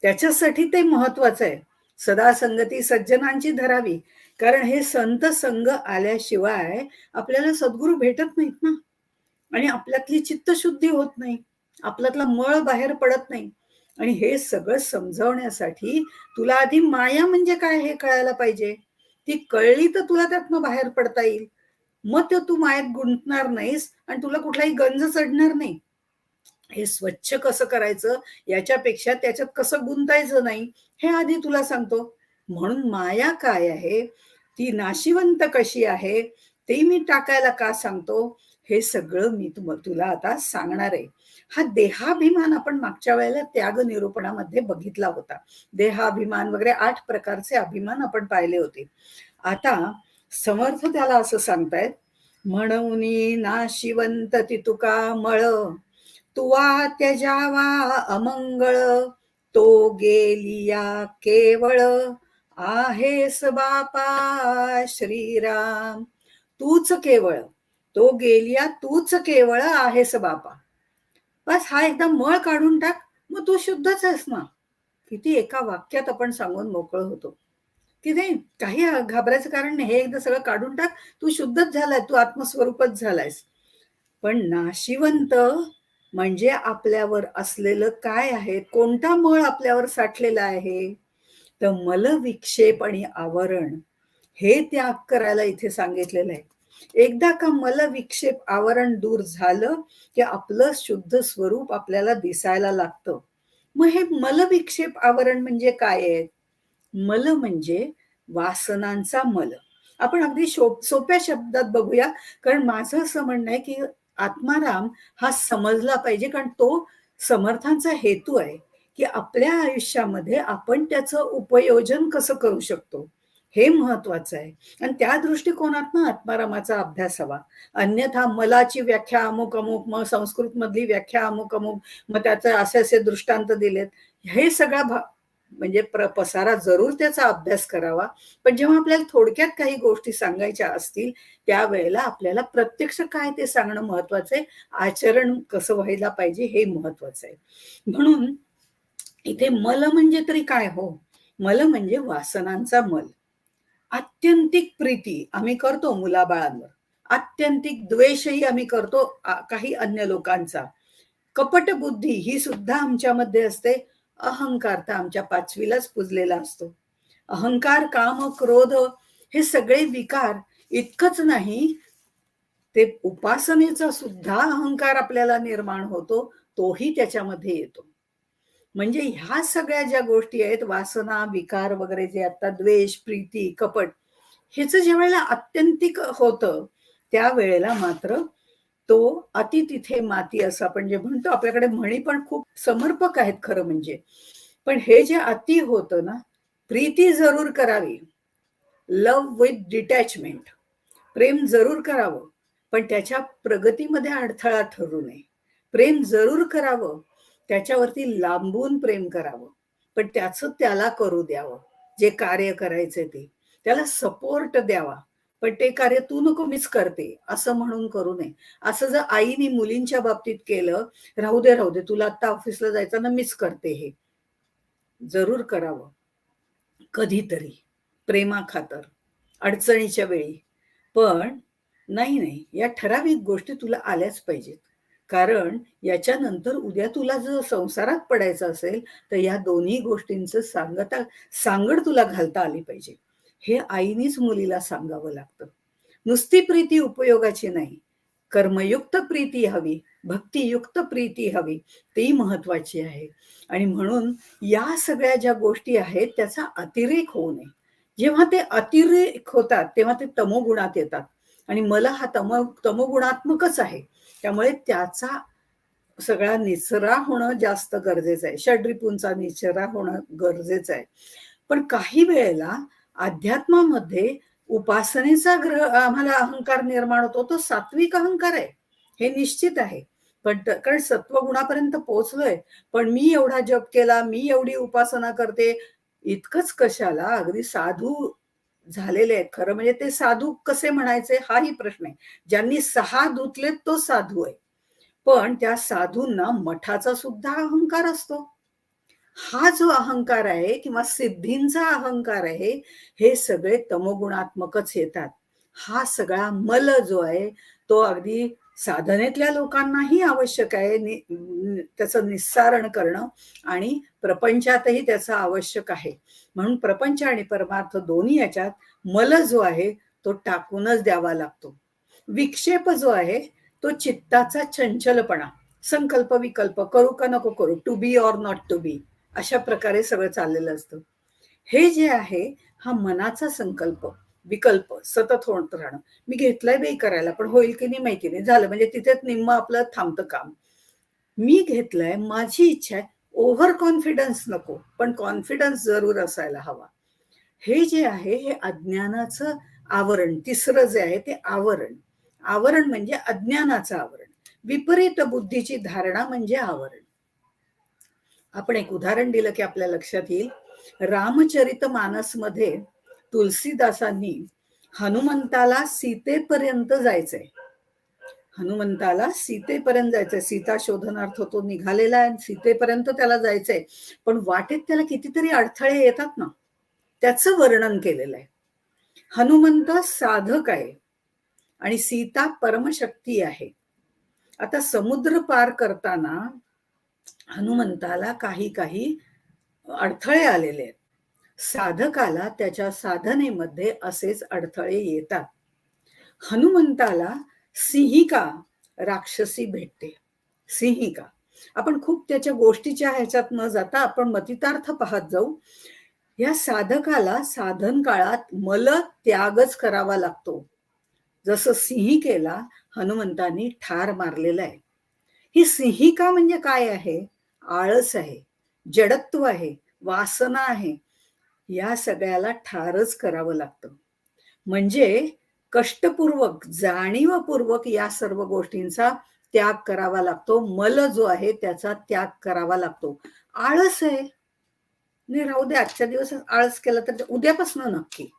S2: त्याच्यासाठी ते महत्वाचं आहे. सदा संगती सज्जनांची धरावी, कारण हे संत संग आल्याशिवाय आपल्याला सद्गुरु भेटत नाहीत ना, आणि आपल्यातली चित्तशुद्धी होत नाही, आपल्यातला मळ बाहेर पडत नाही. आणि हे सगळं समजावण्यासाठी तुला आधी माया म्हणजे काय हे कळायला पाहिजे. ती कळली तर तुला त्यातनं बाहेर पडता येईल. मग ते तू मायात गुंतणार नाहीस आणि तुला कुठलाही गंज चढणार नाही. हे स्वच्छ कसं करायचं याच्यापेक्षा त्याच्यात कसं गुंतायचं नाही हे आधी तुला सांगतो. म्हणून माया काय आहे, ती नाशिवंत कशी आहे, ते मी टाकायला का सांगतो, हे सगळं मी तुला आता सांगणार आहे. हा देहाभिमान आपण मागच्या वेळेला त्याग निरूपणामध्ये बघितला होता. देहाभिमान वगैरे 8 प्रकारचे अभिमान आपण पाहिले होते. आता समर्थ त्याला असं सांगतायत, म्हणून नाशिवंत ती तुका मळ, तुवा त्यजावा अमंगळ, तो गेलिया केवळ, आहेस बापा श्रीराम. तूच केवळ, तो गेलिया तूच केवळ आहेस बापा. बस हा एकदा मळ काढून टाक, मग तू शुद्धच आहेस ना. किती एका वाक्यात आपण सांगून मोकळं होतो की नाही, काही घाबरायचं कारण नाही. हे एकदा सगळं काढून टाक, तू शुद्धच झालाय, तू आत्मस्वरूपच झालायस. पण नाशिवंत म्हणजे आपल्यावर असलेलं काय आहे, कोणता मळ आपल्यावर साठलेला आहे, तर मल विक्षेप आणि आवरण हे त्याग करायला इथे सांगितलेलं आहे. एकदा का मल विक्षेप आवरण दूर झालं की आपलं शुद्ध स्वरूप आपल्याला दिसायला लागतं. मग हे मल विक्षेप आवरण म्हणजे काय आहे? मल म्हणजे वासनांचा मल. आपण अगदी सोप्या शब्दात बघूया, कारण माझं असं म्हणणं आहे की आत्माराम हा समजला पाहिजे, कारण तो समर्थांचा हेतू आहे की आपल्या आयुष्यामध्ये आपण त्याचं उपयोजन कसं करू शकतो हे महत्वाचं आहे. आणि त्या दृष्टिकोनातनं आत्मारामाचा अभ्यास हवा. अन्यथा मलाची व्याख्या अमुक अमुक, मग संस्कृत मधली व्याख्या अमुक अमुक, मग त्याचे असे असे दृष्टांत दिलेत, हे सगळा म्हणजे पसारा जरूर त्याचा अभ्यास करावा. पण जेव्हा आपल्याला थोडक्यात काही गोष्टी सांगायच्या असतील त्यावेळेला आपल्याला प्रत्यक्ष काय ते सांगणं महत्वाचं आहे, आचरण कसं व्हायला पाहिजे हे महत्वाचं आहे. म्हणून इथे मल म्हणजे तरी काय हो, मल म्हणजे वासनांचा मल. आत्यंतिक प्रीती आम्ही करतो मुलाबाळांवर, आत्यंतिक द्वेषही आम्ही करतो काही अन्य लोकांचा, कपट बुद्धी ही सुद्धा आमच्यामध्ये असते, अहंकार तर आमच्या 5वीलाच पुजलेला असतो. अहंकार, काम, क्रोध हे सगळे विकार इतकंच नाही, ते उपासनेचा सुद्धा अहंकार आपल्याला निर्माण होतो, तोही त्याच्यामध्ये येतो. म्हणजे ह्या सगळ्या ज्या गोष्टी आहेत, वासना, विकार वगैरे, जे आता द्वेष, प्रीती, कपट, ह्याचं ज्या वेळेला आत्यंतिक होतं त्यावेळेला मात्र तो अति तिथे माती असं आपण जे म्हणतो. आपल्याकडे म्हणी पण खूप समर्पक आहेत खरं म्हणजे. पण हे जे अति होतं ना, प्रीती जरूर करावी, लव्ह विथ डिटॅचमेंट, प्रेम जरूर करावं, पण त्याच्या प्रगतीमध्ये अडथळा ठरू नये. प्रेम जरूर करावं, त्याच्यावरती लांबून प्रेम करावं, पण त्याचं त्याला करू द्यावं, जे कार्य करायचं ते त्याला सपोर्ट द्यावा. पण ते कार्य तू नको मीच करते असं म्हणून करू नये. असं जर आईने मुलींच्या बाबतीत केलं, राहू दे राहू दे, तुला आता ऑफिसला जायचं ना, मीच करते, हे जरूर करावं कधीतरी प्रेमाखातर, अडचणीच्या वेळी. पण नाही, या ठराविक गोष्टी तुला आल्याच पाहिजेत, कारण याच्यानंतर उद्या तुला जर संसारात पडायचं असेल तर या दोन्ही गोष्टींचं सांगड तुला घालता आली पाहिजे. हे आईनीच मुलीला सांगावं लागतं. नुसती प्रीती उपयोगाची नाही, कर्मयुक्त प्रीती हवी, भक्तियुक्त प्रीती हवी, ती महत्वाची आहे. आणि म्हणून या सगळ्या ज्या गोष्टी आहेत त्याचा अतिरेक होऊ नये. जेव्हा ते अतिरेक होतात तेव्हा ते तमोगुणात येतात. आणि मल हा तमोगुणात्मकच आहे. त्यामुळे त्याचा सगळा निचरा होणं जास्त गरजेचं आहे. षड्रिपूंचा निचरा होणं गरजेचं आहे. पण काही वेळेला अध्यात्मामध्ये उपासनेचा आम्हाला अहंकार निर्माण होतो, तो सात्विक अहंकार आहे, हे निश्चित आहे. पण कारण सत्वगुणापर्यंत पोहोचलोय, पण मी एवढा जप केला, मी एवढी उपासना करते, इतकंच कशाला? अगदी साधू झालेले आहेत. खरं म्हणजे ते साधू कसे म्हणायचे हाही प्रश्न आहे. ज्यांनी 6 धुतलेत तो साधू आहे. पण त्या साधूंना मठाचा सुद्धा अहंकार असतो. हा जो अहंकार आहे किंवा सिद्धींचा अहंकार आहे, हे सगळे तमोगुणात्मकच येतात. हा सगळा मल जो आहे तो अगदी साधनेतल्या लोकांनाही आवश्यक आहे, त्याचं निस्सारण करणं, आणि प्रपंचातही त्याचं आवश्यक आहे. म्हणून प्रपंच आणि परमार्थ दोन्ही याच्यात मल जो आहे तो टाकूनच द्यावा लागतो. विक्षेप जो आहे तो चित्ताचा चंचलपणा, संकल्प विकल्प, करू का नको करू, to be or not to be, अशा प्रकारे सगळं चाललेलं असतं. हे जे आहे हा मनाचा संकल्प विकल्प सतत होत राहणं. मी घेतलंय बाई करायला, पण होईल की नाही माहिती नाही, झालं म्हणजे तिथेच निम्म आपलं थांबतं काम. मी घेतलंय, माझी इच्छा आहे, ओव्हर कॉन्फिडन्स नको, पण कॉन्फिडन्स जरूर असायला हवा. हे जे आहे हे अज्ञानाचं आवरण. तिसरं जे आहे ते आवरण. आवरण म्हणजे अज्ञानाचं आवरण. विपरीत बुद्धीची धारणा म्हणजे आवरण. आपण एक उदाहरण दिलं की आपल्या लक्षात येईल. रामचरित मानस मध्ये तुलसीदासांनी हनुमंताला सीतेपर्यंत जायचंय, हनुमंताला सीतेपर्यंत जायचंय, सीता शोधनार्थ तो निघालेला आहे, सीतेपर्यंत त्याला जायचंय. पण वाटेत त्याला कितीतरी अडथळे येतात ना, त्याचं वर्णन केलेलं आहे. हनुमंत साधक आहे आणि सीता परमशक्ती आहे. आता समुद्र पार करताना हनुमंताला काही काही अडथळे आलेले आहेत. साधकाला त्याच्या साधनेमध्ये असेच अडथळे येतात. हनुमंताला सिंहिका राक्षसी भेटते. सिंहिका, आपण खूप त्याच्या गोष्टीच्या ह्याच्यात न जाता आपण मतितार्थ पाहत जाऊ. या साधकाला साधन काळात मल त्यागच करावा लागतो. जसं सिंहिकेला हनुमंतांनी ठार मारलेलं आहे. ही सिंहिका म्हणजे काय आहे? आळस आहे, जडत्व आहे, वासना आहे. या सगळ्याला ठारच करावं लागतं. म्हणजे कष्टपूर्वक, जाणीवपूर्वक या सर्व गोष्टींचा त्याग करावा लागतो. मल जो आहे त्याचा त्याग करावा लागतो. आळस आहे, नाही राहू दे, आजच्या दिवस आळस केला तर उद्यापासून नक्की,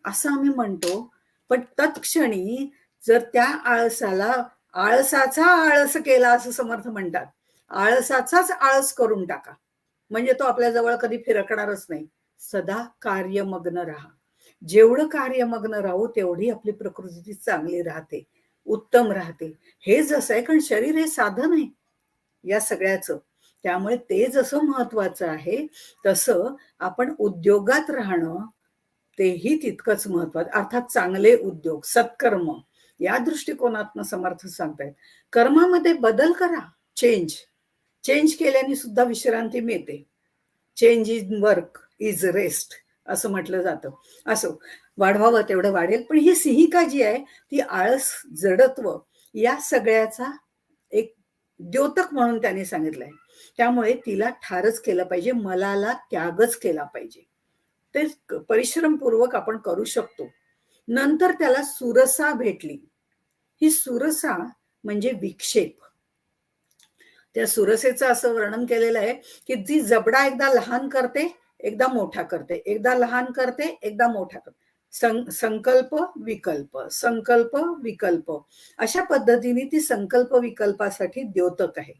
S2: असं आम्ही म्हणतो. पण तत्क्षणी जर त्या आळसाला आळसाचा आळस केला असं समर्थ म्हणतात, आळसाचाच आळस करून टाका, म्हणजे तो आपल्या जवळ कधी फिरकणारच नाही. सदा कार्यमग्न राहा. जेवढं कार्यमग्न राहू तेवढी आपली प्रकृती चांगली राहते, उत्तम राहते. हे जसं आहे, कारण शरीर हे साधन आहे या सगळ्याचं. त्यामुळे ते जसं महत्वाचं आहे तसं आपण उद्योगात राहणं तेही तितकंच महत्वाचं. अर्थात चांगले उद्योग, सत्कर्म, या दृष्टिकोनातनं समर्थ सांगतायत. कर्मामध्ये बदल करा, चेंज केल्याने सुद्धा विश्रांती मिळते. Change in work is rest असं म्हटलं जातं. असो, वाढवावं तेवढं वाढेल. पण ही सिंहिका जी आहे ती आळस, जडत्व या सगळ्याचा एक द्योतक म्हणून त्यांनी सांगितलंय. त्यामुळे तिला ठारच केलं पाहिजे, मलाला त्यागच केला पाहिजे. ते परिश्रमपूर्वक आपण करू शकतो. नंतर त्याला सुरसा भेटली. ही सुरसा म्हणजे विक्षेप. त्या सुरसेचं असं वर्णन केलेलं आहे की जी जबडा एकदा लहान करते, एकदा मोठा करते, एकदा लहान करते, एकदा मोठा करते. संकल्प विकल्प, संकल्प विकल्प, अशा पद्धतीने ती संकल्प विकल्पासाठी द्योतक आहे.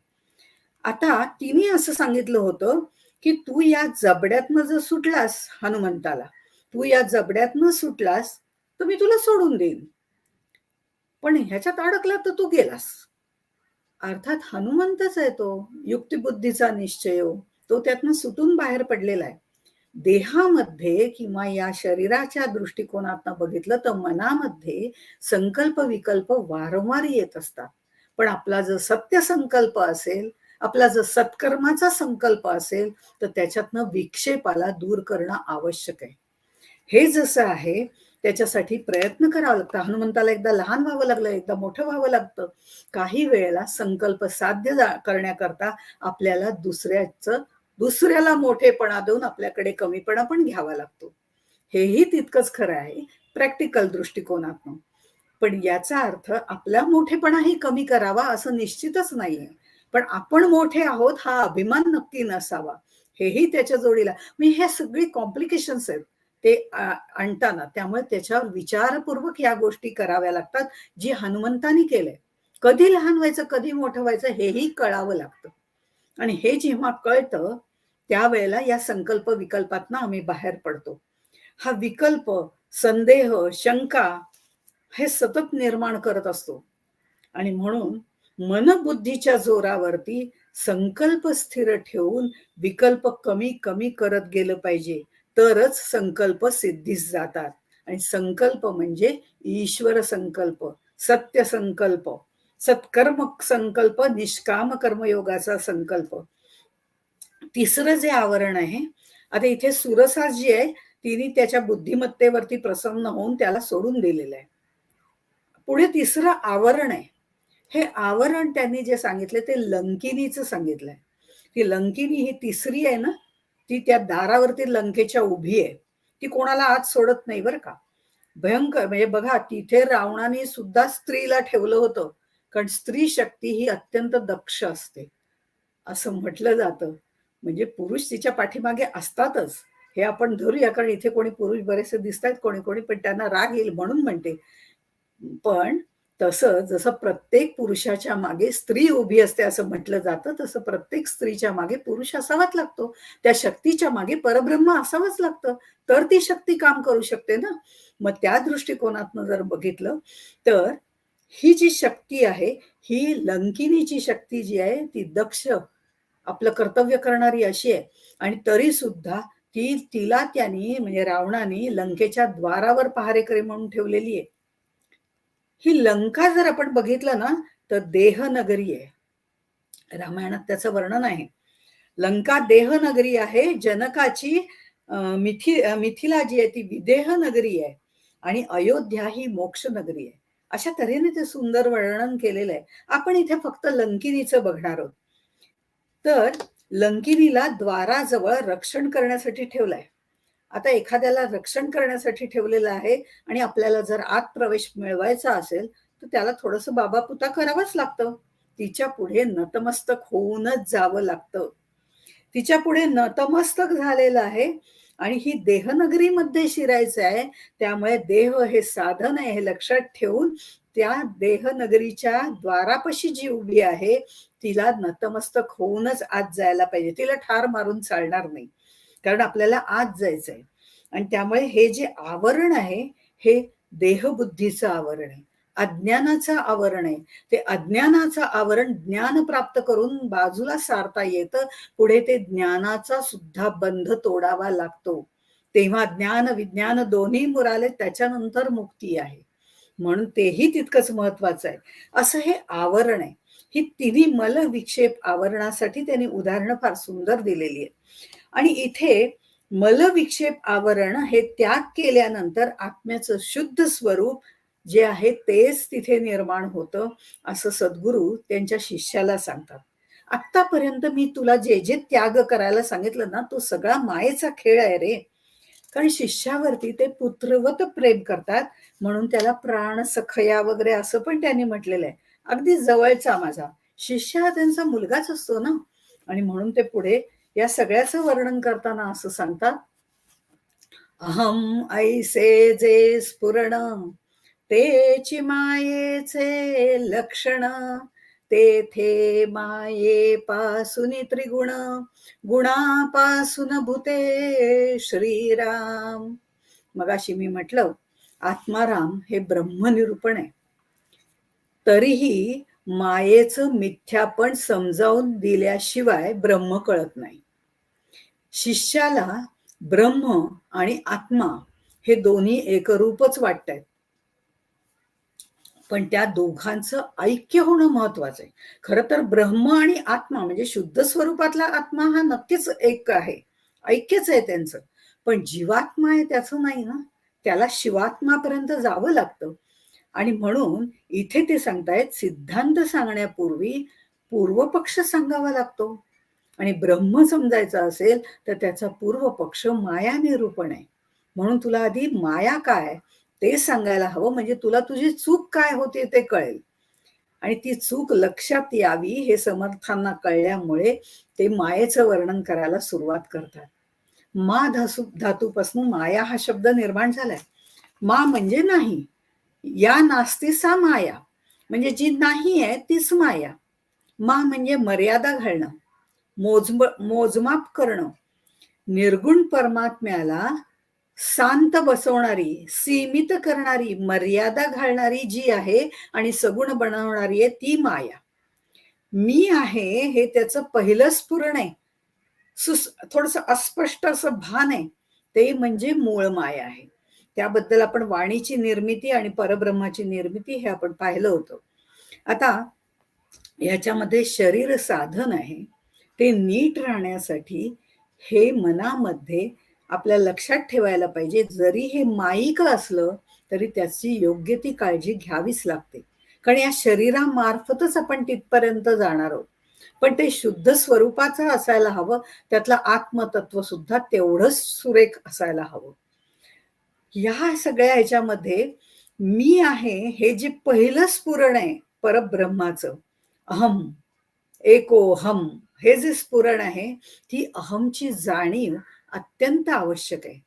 S2: आता तिने असं सांगितलं होतं की तू या जबड्यातनं जर सुटलास, हनुमंताला तू या जबड्यातनं सुटलास तर मी तुला सोडून देईन, पण ह्याच्यात अडकला तर तू गेलास. अर्थात हनुमंतच आहे तो, युक्तिबुद्धीचा निश्चय, तो त्यातनं सुटून बाहेर पडलेला आहे. देहामध्ये किंवा या शरीराच्या दृष्टिकोनातनं बघितलं तर मनामध्ये संकल्प विकल्प वारंवार येत असतात. पण आपला जर सत्य संकल्प असेल, आपला जर सत्कर्माचा संकल्प असेल तर त्याच्यातनं विक्षेपाला दूर करणं आवश्यक आहे. हे जसं आहे त्याच्यासाठी प्रयत्न करावा लागतं. हनुमंताला एकदा लहान व्हावं लागलं, एकदा मोठं व्हावं लागतं. काही वेळेला संकल्प साध्य करण्याकरता आपल्याला दुसऱ्याला मोठेपणा देऊन आपल्याकडे कमीपणा पण घ्यावा लागतो. हेही तितकंच खरं आहे प्रॅक्टिकल दृष्टिकोनातून. पण याचा अर्थ आपला मोठेपणाही कमी करावा असं निश्चितच नाहीये. पण आपण मोठे आहोत हा अभिमान नक्की नसावा, हेही त्याच्या जोडीला. मी हे सगळी कॉम्प्लिकेशन्स आहेत ते आणताना, त्यामुळे त्याच्यावर विचारपूर्वक ह्या गोष्टी कराव्या लागतात, जी हनुमंतानी केलंय. कधी लहान व्हायचं, कधी मोठं व्हायचं हेही कळावं लागतं. आणि हे जेव्हा कळतं त्यावेळेला या संकल्प विकल्पातनं आम्ही बाहेर पडतो. हा विकल्प, संदेह, शंका हे सतत निर्माण करत असतो. आणि म्हणून मनबुद्धीच्या जोरावरती संकल्प स्थिर ठेवून विकल्प कमी कमी करत गेलं पाहिजे, तरच संकल्प सिद्धीस जातात. आणि संकल्प म्हणजे ईश्वर संकल्प, सत्य संकल्प, सत्कर्म संकल्प, निष्काम कर्मयोगाचा संकल्प. तिसरं जे आवरण आहे, आता इथे सुरसा जी आहे तिने त्याच्या बुद्धिमत्तेवरती प्रसन्न होऊन त्याला सोडून दिलेलं आहे. पुढे तिसरं आवरण आहे. हे आवरण त्यांनी जे सांगितलं ते लंकिनीचं सांगितलंय. ती लंकिनी ही तिसरी आहे ना, ती त्या दारावरती लंकेच्या उभी आहे. ती कोणाला आत सोडत नाही बरं का. भयंकर, म्हणजे बघा तिथे रावणाने सुद्धा स्त्रीला ठेवलं होतं, कारण स्त्री शक्ती ही अत्यंत दक्ष असते असं म्हटलं जातं. म्हणजे पुरुष तिच्या पाठीमागे असतातच हे आपण धरूया, कारण इथे कोणी पुरुष बरेचसे दिसत आहेत कोणी कोणी, पण त्यांना राग येईल म्हणून म्हणते. पण तसं जसं प्रत्येक पुरुषाच्या मागे स्त्री उभी असते असं म्हटलं जातं, तसं प्रत्येक स्त्रीच्या मागे पुरुष असावाच लागतो. त्या शक्तीच्या मागे परब्रह्म असावंच लागतं, तर ती शक्ती काम करू शकते ना. मग त्या दृष्टिकोनातनं जर बघितलं तर ही जी शक्ती आहे, ही लंकिनीची शक्ती जी आहे ती दक्ष, आपलं कर्तव्य करणारी अशी आहे. आणि तरी सुद्धा तिला त्यांनी म्हणजे रावणाने लंकेच्या द्वारावर पहारेकरी म्हणून ठेवलेली आहे. ही लंका जर आपण बघितलं ना तर देहनगरी आहे. रामायणात त्याचं वर्णन आहे. लंका देहनगरी आहे. जनकाची मिथिला जी आहे ती विदेह नगरी आहे आणि अयोध्या ही मोक्ष नगरी आहे. अशा तऱ्हेने ते सुंदर वर्णन केलेलं आहे. आपण इथे फक्त लंकिनीचं बघणार आहोत. तर लंकिनीला द्वाराजवळ रक्षण करण्यासाठी ठेवलंय. आता एखाद्याला रक्षण करण्यासाठी ठेवलेलं आहे आणि आपल्याला जर आत प्रवेश मिळवायचा असेल तर त्याला थोडंसं बाबापुता करावंच लागतं. तिच्या पुढे नतमस्तक होऊनच जावं लागतं. तिच्या पुढे नतमस्तक झालेलं आहे आणि ही देहनगरीमध्ये शिरायचं आहे. त्यामुळे देह हे साधन आहे हे लक्षात ठेवून त्या देहनगरीच्या द्वारापाशी जी उभी आहे तिला नतमस्तक होऊनच आत जायला पाहिजे. तिला ठार मारून चालणार नाही, कारण आपल्याला आत जायचंय. आणि त्यामुळे हे जे आवरण आहे हे देहबुद्धीचं आवरण आहे, अज्ञानाचं आवरण आहे. ते अज्ञानाचं आवरण ज्ञान प्राप्त करून बाजूला सारता येतं. पुढे ते ज्ञानाचा सुद्धा बंध तोडावा लागतो. तेव्हा ज्ञान विज्ञान दोन्ही मुराले, त्याच्यानंतर मुक्ती आहे. म्हणून तेही तितकंच महत्वाचं आहे. असं हे आवरण आहे. ही तिन्ही मल विक्षेप आवरणासाठी त्यांनी उदाहरणं फार सुंदर दिलेली आहेत. आणि इथे मलविक्षेप आवरण हे त्याग केल्यानंतर आत्म्याचं शुद्ध स्वरूप जे आहे तेच तिथे निर्माण होतं असं सद्गुरू त्यांच्या शिष्याला सांगतात. आत्तापर्यंत मी तुला जे जे त्याग करायला सांगितलं ना तो सगळा मायेचा खेळ आहे रे. कारण शिष्यावरती ते पुत्रवत प्रेम करतात, म्हणून त्याला प्राण सखया वगैरे असं पण त्यांनी म्हटलेलं आहे. अगदी जवळचा माझा शिष्य हा त्यांचा मुलगाच असतो ना. आणि म्हणून ते पुढे या सगळ्याचं वर्णन करताना असं सांगतात, अहम ऐसे जे स्फुरण तेची मायेचे लक्षण, तेथे माये पासून त्रिगुण, गुणापासून भूते श्रीराम. मगाशी मी म्हटलं आत्माराम हे ब्रह्मनिरूपण आहे, तरीही मायेचं मिथ्यापण समजावून दिल्याशिवाय ब्रह्म कळत नाही. शिष्याला ब्रह्म आणि आत्मा हे दोन्ही एकरूपच वाटतात, पण त्या दोघांचं ऐक्य होणं महत्वाचं आहे. खरं तर ब्रह्म आणि आत्मा म्हणजे शुद्ध स्वरूपातला आत्मा हा नक्कीच एक आहे, ऐक्यच आहे त्यांचं. पण जीवात्मा आहे त्याचं नाही ना. त्याला शिवात्मापर्यंत जावं लागतं. आणि म्हणून इथे ते सांगतायत, सिद्धांत सांगण्यापूर्वी पूर्वपक्ष सांगावा लागतो. आणि ब्रह्म समजायचा असेल तर त्याचा पूर्व पक्ष माया निरूपण आहे. म्हणून तुला आधी माया काय ते सांगायला हवं, म्हणजे तुला तुझी चूक काय होते ते कळेल. आणि ती चूक लक्षात यावी हे समर्थांना कळल्यामुळे ते मायेचं वर्णन करायला सुरुवात करतात. मा धातूपासून माया हा शब्द निर्माण झालाय. मा म्हणजे नाही, या नास्ती सा माया, म्हणजे जी नाही आहे तीच माया. मा म्हणजे मर्यादा घालणं, मोजमाप करणं. निर्गुण परमात्म्याला शांत बसवणारी, सीमित करणारी, मर्यादा घालणारी जी आहे आणि सगुण बनवणारी आहे ती माया. मी आहे हे त्याचं पहिलं स्फुरण आहे. थोडस अस्पष्ट असं भान आहे, ते म्हणजे मूळ माया आहे. त्याबद्दल आपण वाणीची निर्मिती आणि परब्रह्माची निर्मिती हे आपण पाहिलं होतं. आता याच्यामध्ये शरीर साधन आहे, ते नीट राहण्यासाठी हे मनामध्ये आपल्या लक्षात ठेवायला पाहिजे. जरी हे माईक असलं तरी त्याची योग्य ती काळजी घ्यावीच लागते, कारण या शरीरामार्फतच आपण तिथपर्यंत जाणार आहोत. पण ते शुद्ध स्वरूपाचं असायला हवं, त्यातलं आत्मतत्व सुद्धा तेवढंच सुरेख असायला हवं. ह्या सगळ्या ह्याच्यामध्ये मी आहे हे जे पहिलं स्फुरण आहे परब्रह्माचं, अहम एकोहम, हे जे स्फुरण आहे, ती अहमची जाणीव अत्यंत आवश्यक आहे.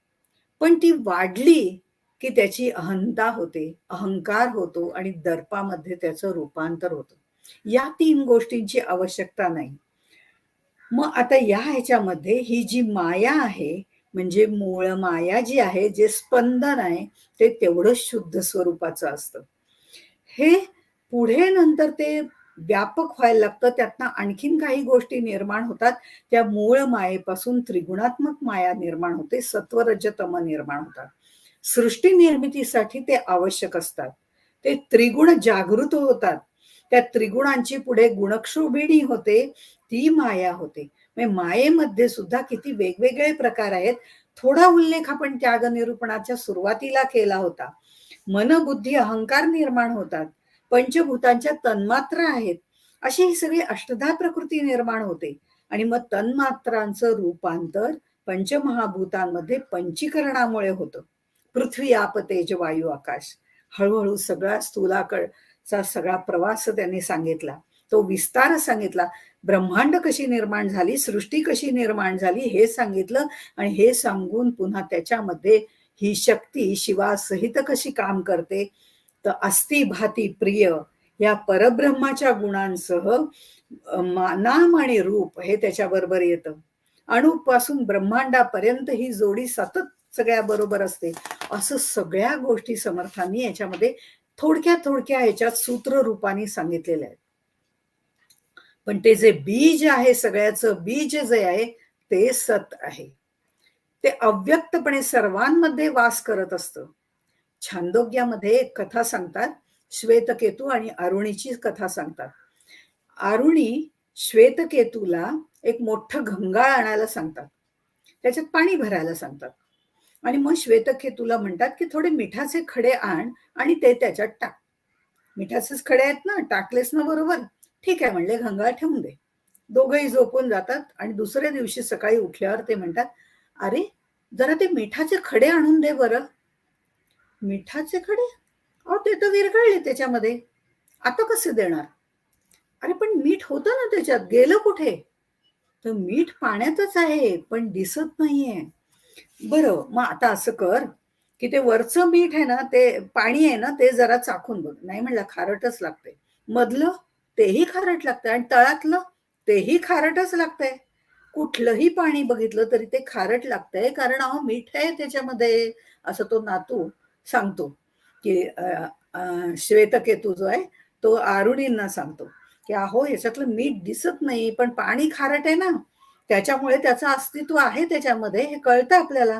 S2: पण ती वाढली की त्याची अहंता होते, अहंकार होतो आणि दर्पामध्ये त्याचं रूपांतर होतं. या 3 गोष्टींची आवश्यकता नाही. मग आता या ह्याच्यामध्ये ही जी माया आहे, म्हणजे मूळ माया जी आहे, जे स्पंदन आहे, ते तेवढं शुद्ध स्वरूपाचं असतं. हे पुढे नंतर ते व्यापक व्हायला लागतं, त्यातनं आणखीन काही गोष्टी निर्माण होतात. त्या मूळ मायेपासून त्रिगुणात्मक माया निर्माण होते, सत्वरजतम निर्माण होतात. सृष्टी निर्मितीसाठी ते आवश्यक असतात. ते त्रिगुण जागृत होतात, त्या त्रिगुणांची पुढे गुणक्षोभिणी होते, ती माया होते. म्हणजे मायेमध्ये सुद्धा किती वेगवेगळे प्रकार आहेत. थोडा उल्लेख आपण त्याग निरूपणाच्या सुरुवातीला केला होता. मन, बुद्धी, अहंकार निर्माण होतात, पंचभूतांच्या तन्मात्रा आहेत, अशी ही सगळी अष्टधा प्रकृती निर्माण होते. आणि मग तन्मात्रांचं रूपांतर पंचमहाभूतांमध्ये पंचीकरणामुळे होतं. पृथ्वी, आप, तेज, वायू, आकाश. हळूहळू सगळा स्थूलाकडचा सगळा प्रवास त्यांनी सांगितला, तो विस्तार सांगितला. ब्रह्मांड कशी निर्माण झाली, सृष्टी कशी निर्माण झाली हे सांगितलं. आणि हे सांगून पुन्हा त्याच्यामध्ये ही शक्ती शिवासहित कशी काम करते, तर अस्ति भाती प्रिय या परब्रह्माच्या गुणांसह नाम आणि रूप हे त्याच्याबरोबर येतं. अणुपासून ब्रह्मांडापर्यंत ही जोडी सतत सगळ्या बरोबर असते. असं सगळ्या गोष्टी समर्थांनी याच्यामध्ये थोडक्या थोडक्या ह्याच्यात सूत्र रूपाने सांगितलेले आहेत. पण ते जे बीज आहे, सगळ्याचं बीज जे आहे ते सत आहे. ते अव्यक्तपणे सर्वांमध्ये वास करत असतं. छांदोग्यामध्ये एक कथा सांगतात, श्वेतकेतू आणि अरुणीची कथा सांगतात. अरुणी श्वेतकेतूला एक मोठं घंगाळ आणायला सांगतात, त्याच्यात पाणी भरायला सांगतात. आणि मग श्वेतकेतूला म्हणतात की थोडे मिठाचे खडे आण आणि ते त्याच्यात टाक. मिठाचेच खडे आहेत ना, टाकलेस ना बरोबर, ठीक आहे म्हणले, घंगाळ ठेवून दे. दोघंही झोपून जातात. आणि दुसऱ्या दिवशी सकाळी उठल्यावर ते म्हणतात, अरे जरा ते मिठाचे खडे आणून दे बरं. मिठाचे खडे? अहो ते तर विरघळले त्याच्यामध्ये, आता कसे देणार? अरे पण मीठ होतं ना त्याच्यात, गेलं कुठे? तर मीठ पाण्यातच आहे पण दिसत नाहीये. बरं मग आता असं कर की ते वरचं मीठ आहे ना, ते पाणी आहे ना, ते जरा चाखून बघ. नाही म्हणलं, खारटच लागते. मधलं तेही खारट लागतंय आणि तळातलं तेही खारटच लागतंय. कुठलंही पाणी बघितलं तरी ते खारट लागतंय, कारण अहो मीठ आहे त्याच्यामध्ये, असं तो नातू सांगतो. की श्वेतकेतू जो आहे तो आरुणींना सांगतो की अहो ह्याच्यातलं मीठ दिसत नाही, पण पाणी खारट आहे ना, त्याच्यामुळे त्याचं अस्तित्व आहे त्याच्यामध्ये, हे कळतं आपल्याला.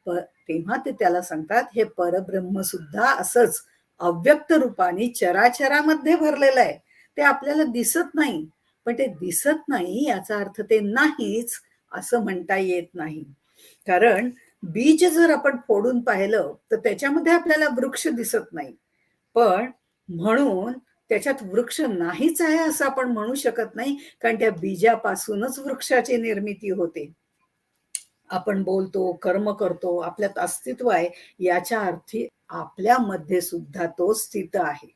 S2: तेव्हा ते त्याला सांगतात, हे परब्रह्म सुद्धा असंच अव्यक्त रूपाने चराचरामध्ये भरलेलं आहे. ते आपल्याला दिसत नाही, पण ते दिसत नाही याचा अर्थ ते नाहीच असं म्हणता येत नाही. कारण बीज जर आपण फोडून पाहिलं तर त्याच्यामध्ये आपल्याला वृक्ष दिसत नाही, पण म्हणून त्याच्यात वृक्ष नाहीच आहे असं आपण म्हणू शकत नाही, कारण त्या बीजापासूनच वृक्षाची निर्मिती होते. आपण बोलतो, कर्म करतो, आपल्यात अस्तित्व आहे, याच्या अर्थी आपल्यामध्ये सुद्धा तो स्थित आहे.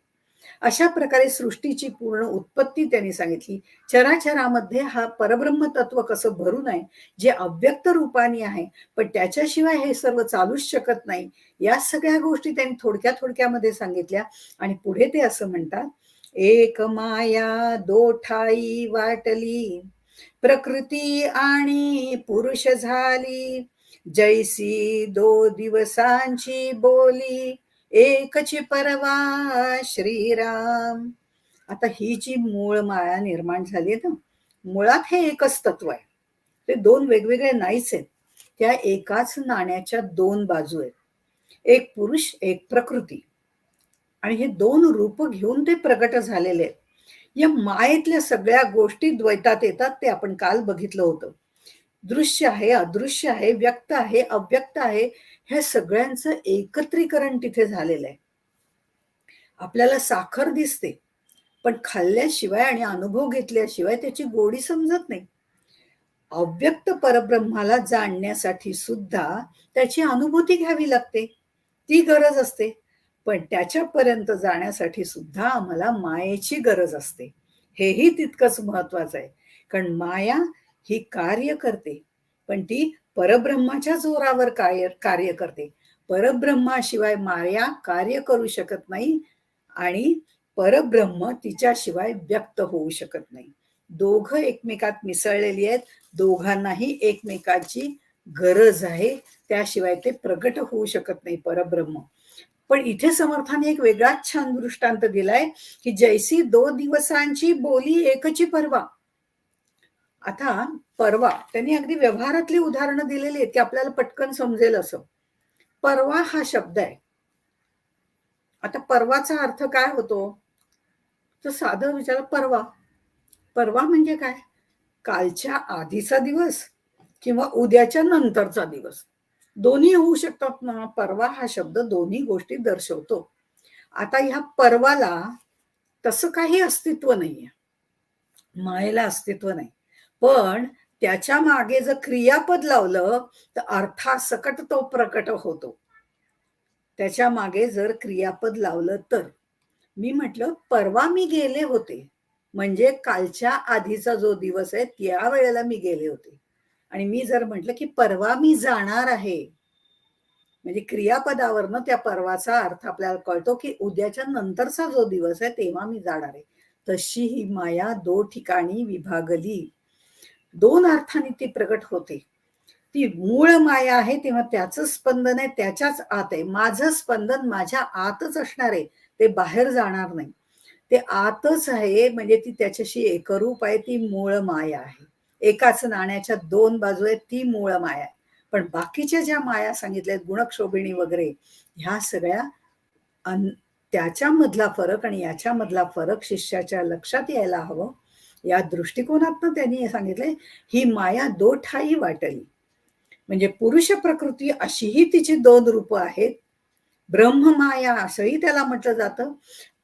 S2: अशा प्रकारे सृष्टीची पूर्ण उत्पत्ती त्यांनी सांगितली. चराचरामध्ये हा परब्रह्म तत्व कसं भरून आहे, जे अव्यक्त रूपाने आहे, पण त्याच्याशिवाय हे सर्व चालूच शकत नाही. या सगळ्या गोष्टी त्यांनी थोडक्यामध्ये सांगितल्या आणि पुढे ते असं म्हणतात, एक माया दो ठाई वाटली, प्रकृती आणि पुरुष झाली, जैसी दो दिवसांची बोली, एकची परवा श्रीराम. आता ही जी मूळ माया निर्माण झाली ना, मुळात हे एकच तत्व आहे, ते दोन वेगवेगळे नाहीच आहेत. त्या एकाच नाण्याच्या दोन बाजू आहेत, एक पुरुष एक प्रकृती, आणि हे दोन रूप घेऊन ते प्रगट झालेले आहेत. या मायेतल्या सगळ्या गोष्टी द्वैतात येतात, ते आपण काल बघितलं होतं. दृश्य आहे, अदृश्य आहे, व्यक्त आहे, अव्यक्त आहे, ह्या सगळ्यांचं एकत्रीकरण तिथे झालेलं आहे. आपल्याला साखर दिसते, पण खाल्ल्याशिवाय आणि अनुभव घेतल्याशिवाय त्याची गोडी समजत नाही. अव्यक्त परब्रह्माला जाणण्यासाठी सुद्धा त्याची अनुभूती घ्यावी लागते, ती गरज असते. पण त्याच्यापर्यंत जाण्यासाठी सुद्धा आम्हाला मायेची गरज असते. हेही तितकंच महत्वाचं आहे, कारण माया ही कार्य करते, पण ती परब्रह्माच्या जोरावर कार्य करते. परब्रह्माशिवाय माया कार्य करू शकत नाही आणि परब्रह्म तिच्याशिवाय व्यक्त होऊ शकत नाही. दोघं एकमेकात मिसळलेली आहेत, दोघांनाही एकमेकाची गरज आहे, त्याशिवाय ते प्रगट होऊ शकत नाही परब्रह्म. पण इथे समर्थाने एक वेगळाच छान दृष्टांत दिलाय, की जैसी दो दिवसांची बोली एकची परवा. आता परवा त्यांनी अगदी व्यवहारातली उदाहरणं दिलेली आहेत, की आपल्याला पटकन समजेल असं. परवा हा शब्द आहे. आता परवाचा अर्थ काय होतो, तर साधं विचार, परवा परवा म्हणजे काय, कालच्या आधीचा दिवस किंवा उद्याच्या नंतरचा दिवस, दोन्ही होऊ शकतात ना. परवा हा शब्द दोन्ही गोष्टी दर्शवतो. आता ह्या परवाला तसं काही अस्तित्व नाहीये, मायेला अस्तित्व नाही, पण त्याच्या मागे जर क्रियापद लावलं तर अर्थासकट तो प्रकट होतो. त्याच्या मागे जर क्रियापद लावलं तर, मी म्हटलं परवा मी गेले होते, म्हणजे कालच्या आधीचा जो दिवस आहे त्या वेळेला मी गेले होते. आणि मी जर म्हटलं की परवा मी जाणार आहे, म्हणजे क्रियापदावरनं त्या परवाचा अर्थ आपल्याला कळतो की उद्याच्या नंतरचा जो दिवस आहे तेव्हा मी जाणार आहे. तशी ही माया दो ठिकाणी विभागली, दोन अर्थाने ती प्रकट होते. ती मूळ माया आहे तेव्हा त्याचं स्पंदन आहे त्याच्याच आत आहे. माझं स्पंदन माझ्या आतच असणार आहे, ते बाहेर जाणार नाही. ते आतच आहे, म्हणजे ती त्याच्याशी एकरूप आहे, ती मूळ माया आहे. एकाच नाण्याच्या दोन बाजू आहेत, ती मूळ माया आहे. पण बाकीच्या ज्या माया सांगितल्यात, गुणक्षोभिणी वगैरे, ह्या सगळ्या त्याच्यामधला फरक आणि याच्यामधला फरक शिष्याच्या लक्षात यायला हवं. या दृष्टिकोनातनं त्यांनी सांगितलंय, ही माया दो ठाई वाटली, म्हणजे पुरुष प्रकृती अशीही तिची दोन रूप आहेत. ब्रह्ममाया असंही त्याला म्हटलं जातं.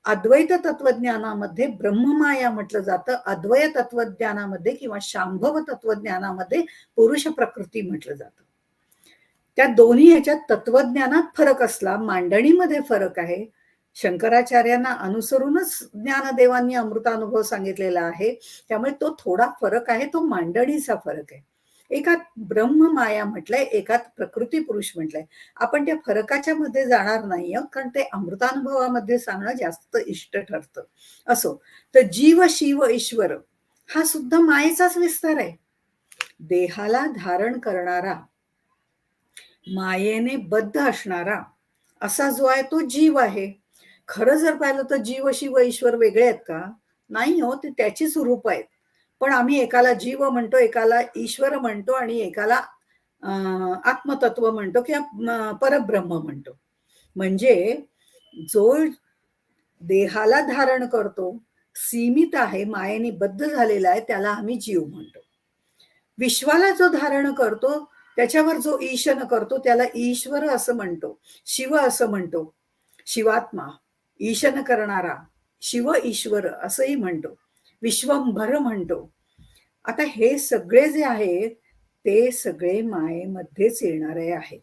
S2: अद्वैत तत्वज्ञानामध्ये ब्रह्ममाया म्हटलं जातं, अद्वैत तत्वज्ञानामध्ये किंवा शांभव तत्वज्ञानामध्ये पुरुष प्रकृती म्हटलं जातं. त्या दोन्ही ह्याच्यात तत्वज्ञानात फरक असला, मांडणीमध्ये फरक आहे. शंकराचार्यांना अनुसरूनच ज्ञानदेवांनी अमृतानुभव सांगितलेला आहे, त्यामुळे तो थोडा फरक आहे, तो मांडणीचा फरक आहे. एकात ब्रह्ममाया म्हटलंय, एकात प्रकृती पुरुष म्हटलंय. आपण त्या फरकाच्या मध्ये जाणार नाही आहोत, कारण ते अमृतानुभवामध्ये सांगणं जास्त इष्ट ठरतं. असो, तर जीव शिव ईश्वर हा सुद्धा मायेचाच विस्तार आहे. देहाला धारण करणारा, मायेने बद्ध असणारा असा जो आहे तो जीव आहे. खरं जर पाहिलं तर जीव शिव ईश्वर वेगळे आहेत का? नाही हो, ते त्याचीच रूप आहेत. पण आम्ही एकाला जीव म्हणतो, एकाला ईश्वर म्हणतो आणि एकाला आत्मतत्व म्हणतो किंवा परब्रह्म म्हणतो. म्हणजे जो देहाला धारण करतो, सीमित आहे, मायेने बद्ध झालेला आहे, त्याला आम्ही जीव म्हणतो. विश्वाला जो धारण करतो त्याच्यावर जो ईशन करतो त्याला ईश्वर असं म्हणतो, शिव असं म्हणतो, शिवात्मा, ईशन करणारा, शिव ईश्वर असंही म्हणतो, विश्वंभर म्हणतो. आता हे सगळे जे आहेत ते सगळे मायेमध्येच येणारे आहेत,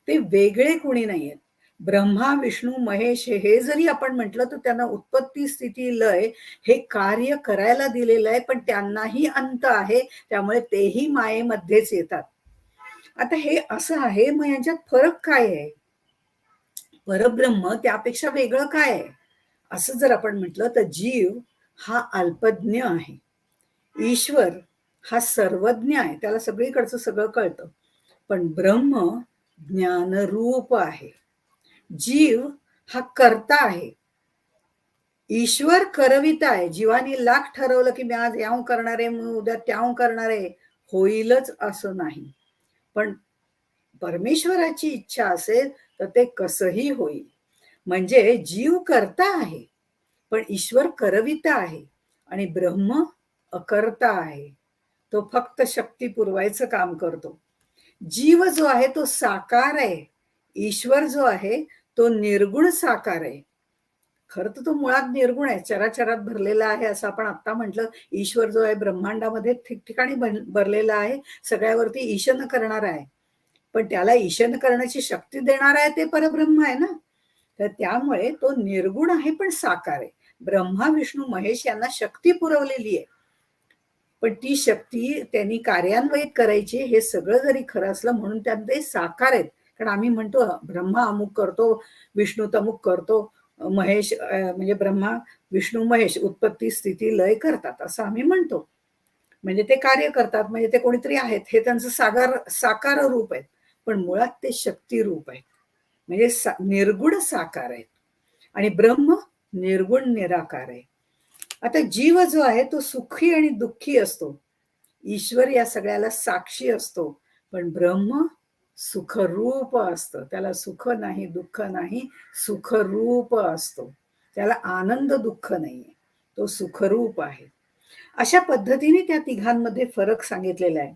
S2: ते वेगळे कोणी नाही आहेत. ब्रह्मा विष्णू महेश हे जरी आपण म्हटलं तर त्यांना उत्पत्ती स्थिती लय हे कार्य करायला दिलेलं आहे, पण त्यांनाही अंत आहे, त्यामुळे तेही मायेमध्येच येतात. आता हे असं आहे, मग यांच्यात फरक काय आहे? परब्रह्म त्यापेक्षा वेगळं काय आहे? असं जर आपण म्हटलं तर जीव हा अल्पज्ञ आहे, ईश्वर हा सर्वज्ञ आहे, त्याला सगळीकडचं सगळं कळतं. पण ब्रह्म ज्ञानरूप आहे. जीव हा कर्ता आहे, ईश्वर करविता आहे. जीवाने लाख ठरवलं की मी आज याव करणार आहे, मी उद्या त्याव करणार आहे, होईलच असं नाही. पण परमेश्वराची इच्छा असेल तर ते कसंही होईल. म्हणजे जीव करता आहे, पण ईश्वर करविता आहे आणि ब्रह्म अकर्ता आहे. तो फक्त शक्ती पुरवायचं काम करतो. जीव जो आहे तो साकार आहे, ईश्वर जो आहे तो निर्गुण साकार आहे. खरं तर तो मुळात निर्गुण आहे, चराचरात भरलेला आहे असं आपण आता म्हटलं. ईश्वर जो आहे ब्रह्मांडामध्ये ठिकठिकाणी भरलेला आहे, सगळ्यावरती ईशन करणारा आहे. पण त्याला ईशन करण्याची शक्ती देणार आहे ते परब्रह्म आहे ना. तर त्यामुळे तो निर्गुण आहे पण साकार आहे. ब्रह्मा विष्णू महेश यांना शक्ती पुरवलेली आहे, पण ती शक्ती त्यांनी कार्यान्वयित करायची हे सगळं जरी खरं असलं म्हणून त्यात ते साकार आहेत. कारण आम्ही म्हणतो ब्रह्मा अमुक करतो, विष्णू तमुक करतो, महेश म्हणजे ब्रह्मा विष्णू महेश उत्पत्ती स्थिती लय करतात असं आम्ही म्हणतो. म्हणजे ते कार्य करतात, म्हणजे ते कोणीतरी आहेत, हे त्यांचं साकार रूप आहे. पण मुळात ते शक्ती रूप आहेत, म्हणजे निर्गुण साकार आहेत. आणि ब्रह्म निर्गुण निराकार आहे. आता जीव जो आहे तो सुखी आणि दुःखी असतो, ईश्वर या सगळ्याला साक्षी असतो. पण ब्रह्म सुखरूप असतं, त्याला सुख नाही दुःख नाही, सुखरूप असतो, त्याला आनंद दुःख नाहीये, तो सुखरूप आहे. अशा पद्धतीने त्या तिघांमध्ये फरक सांगितलेला आहे.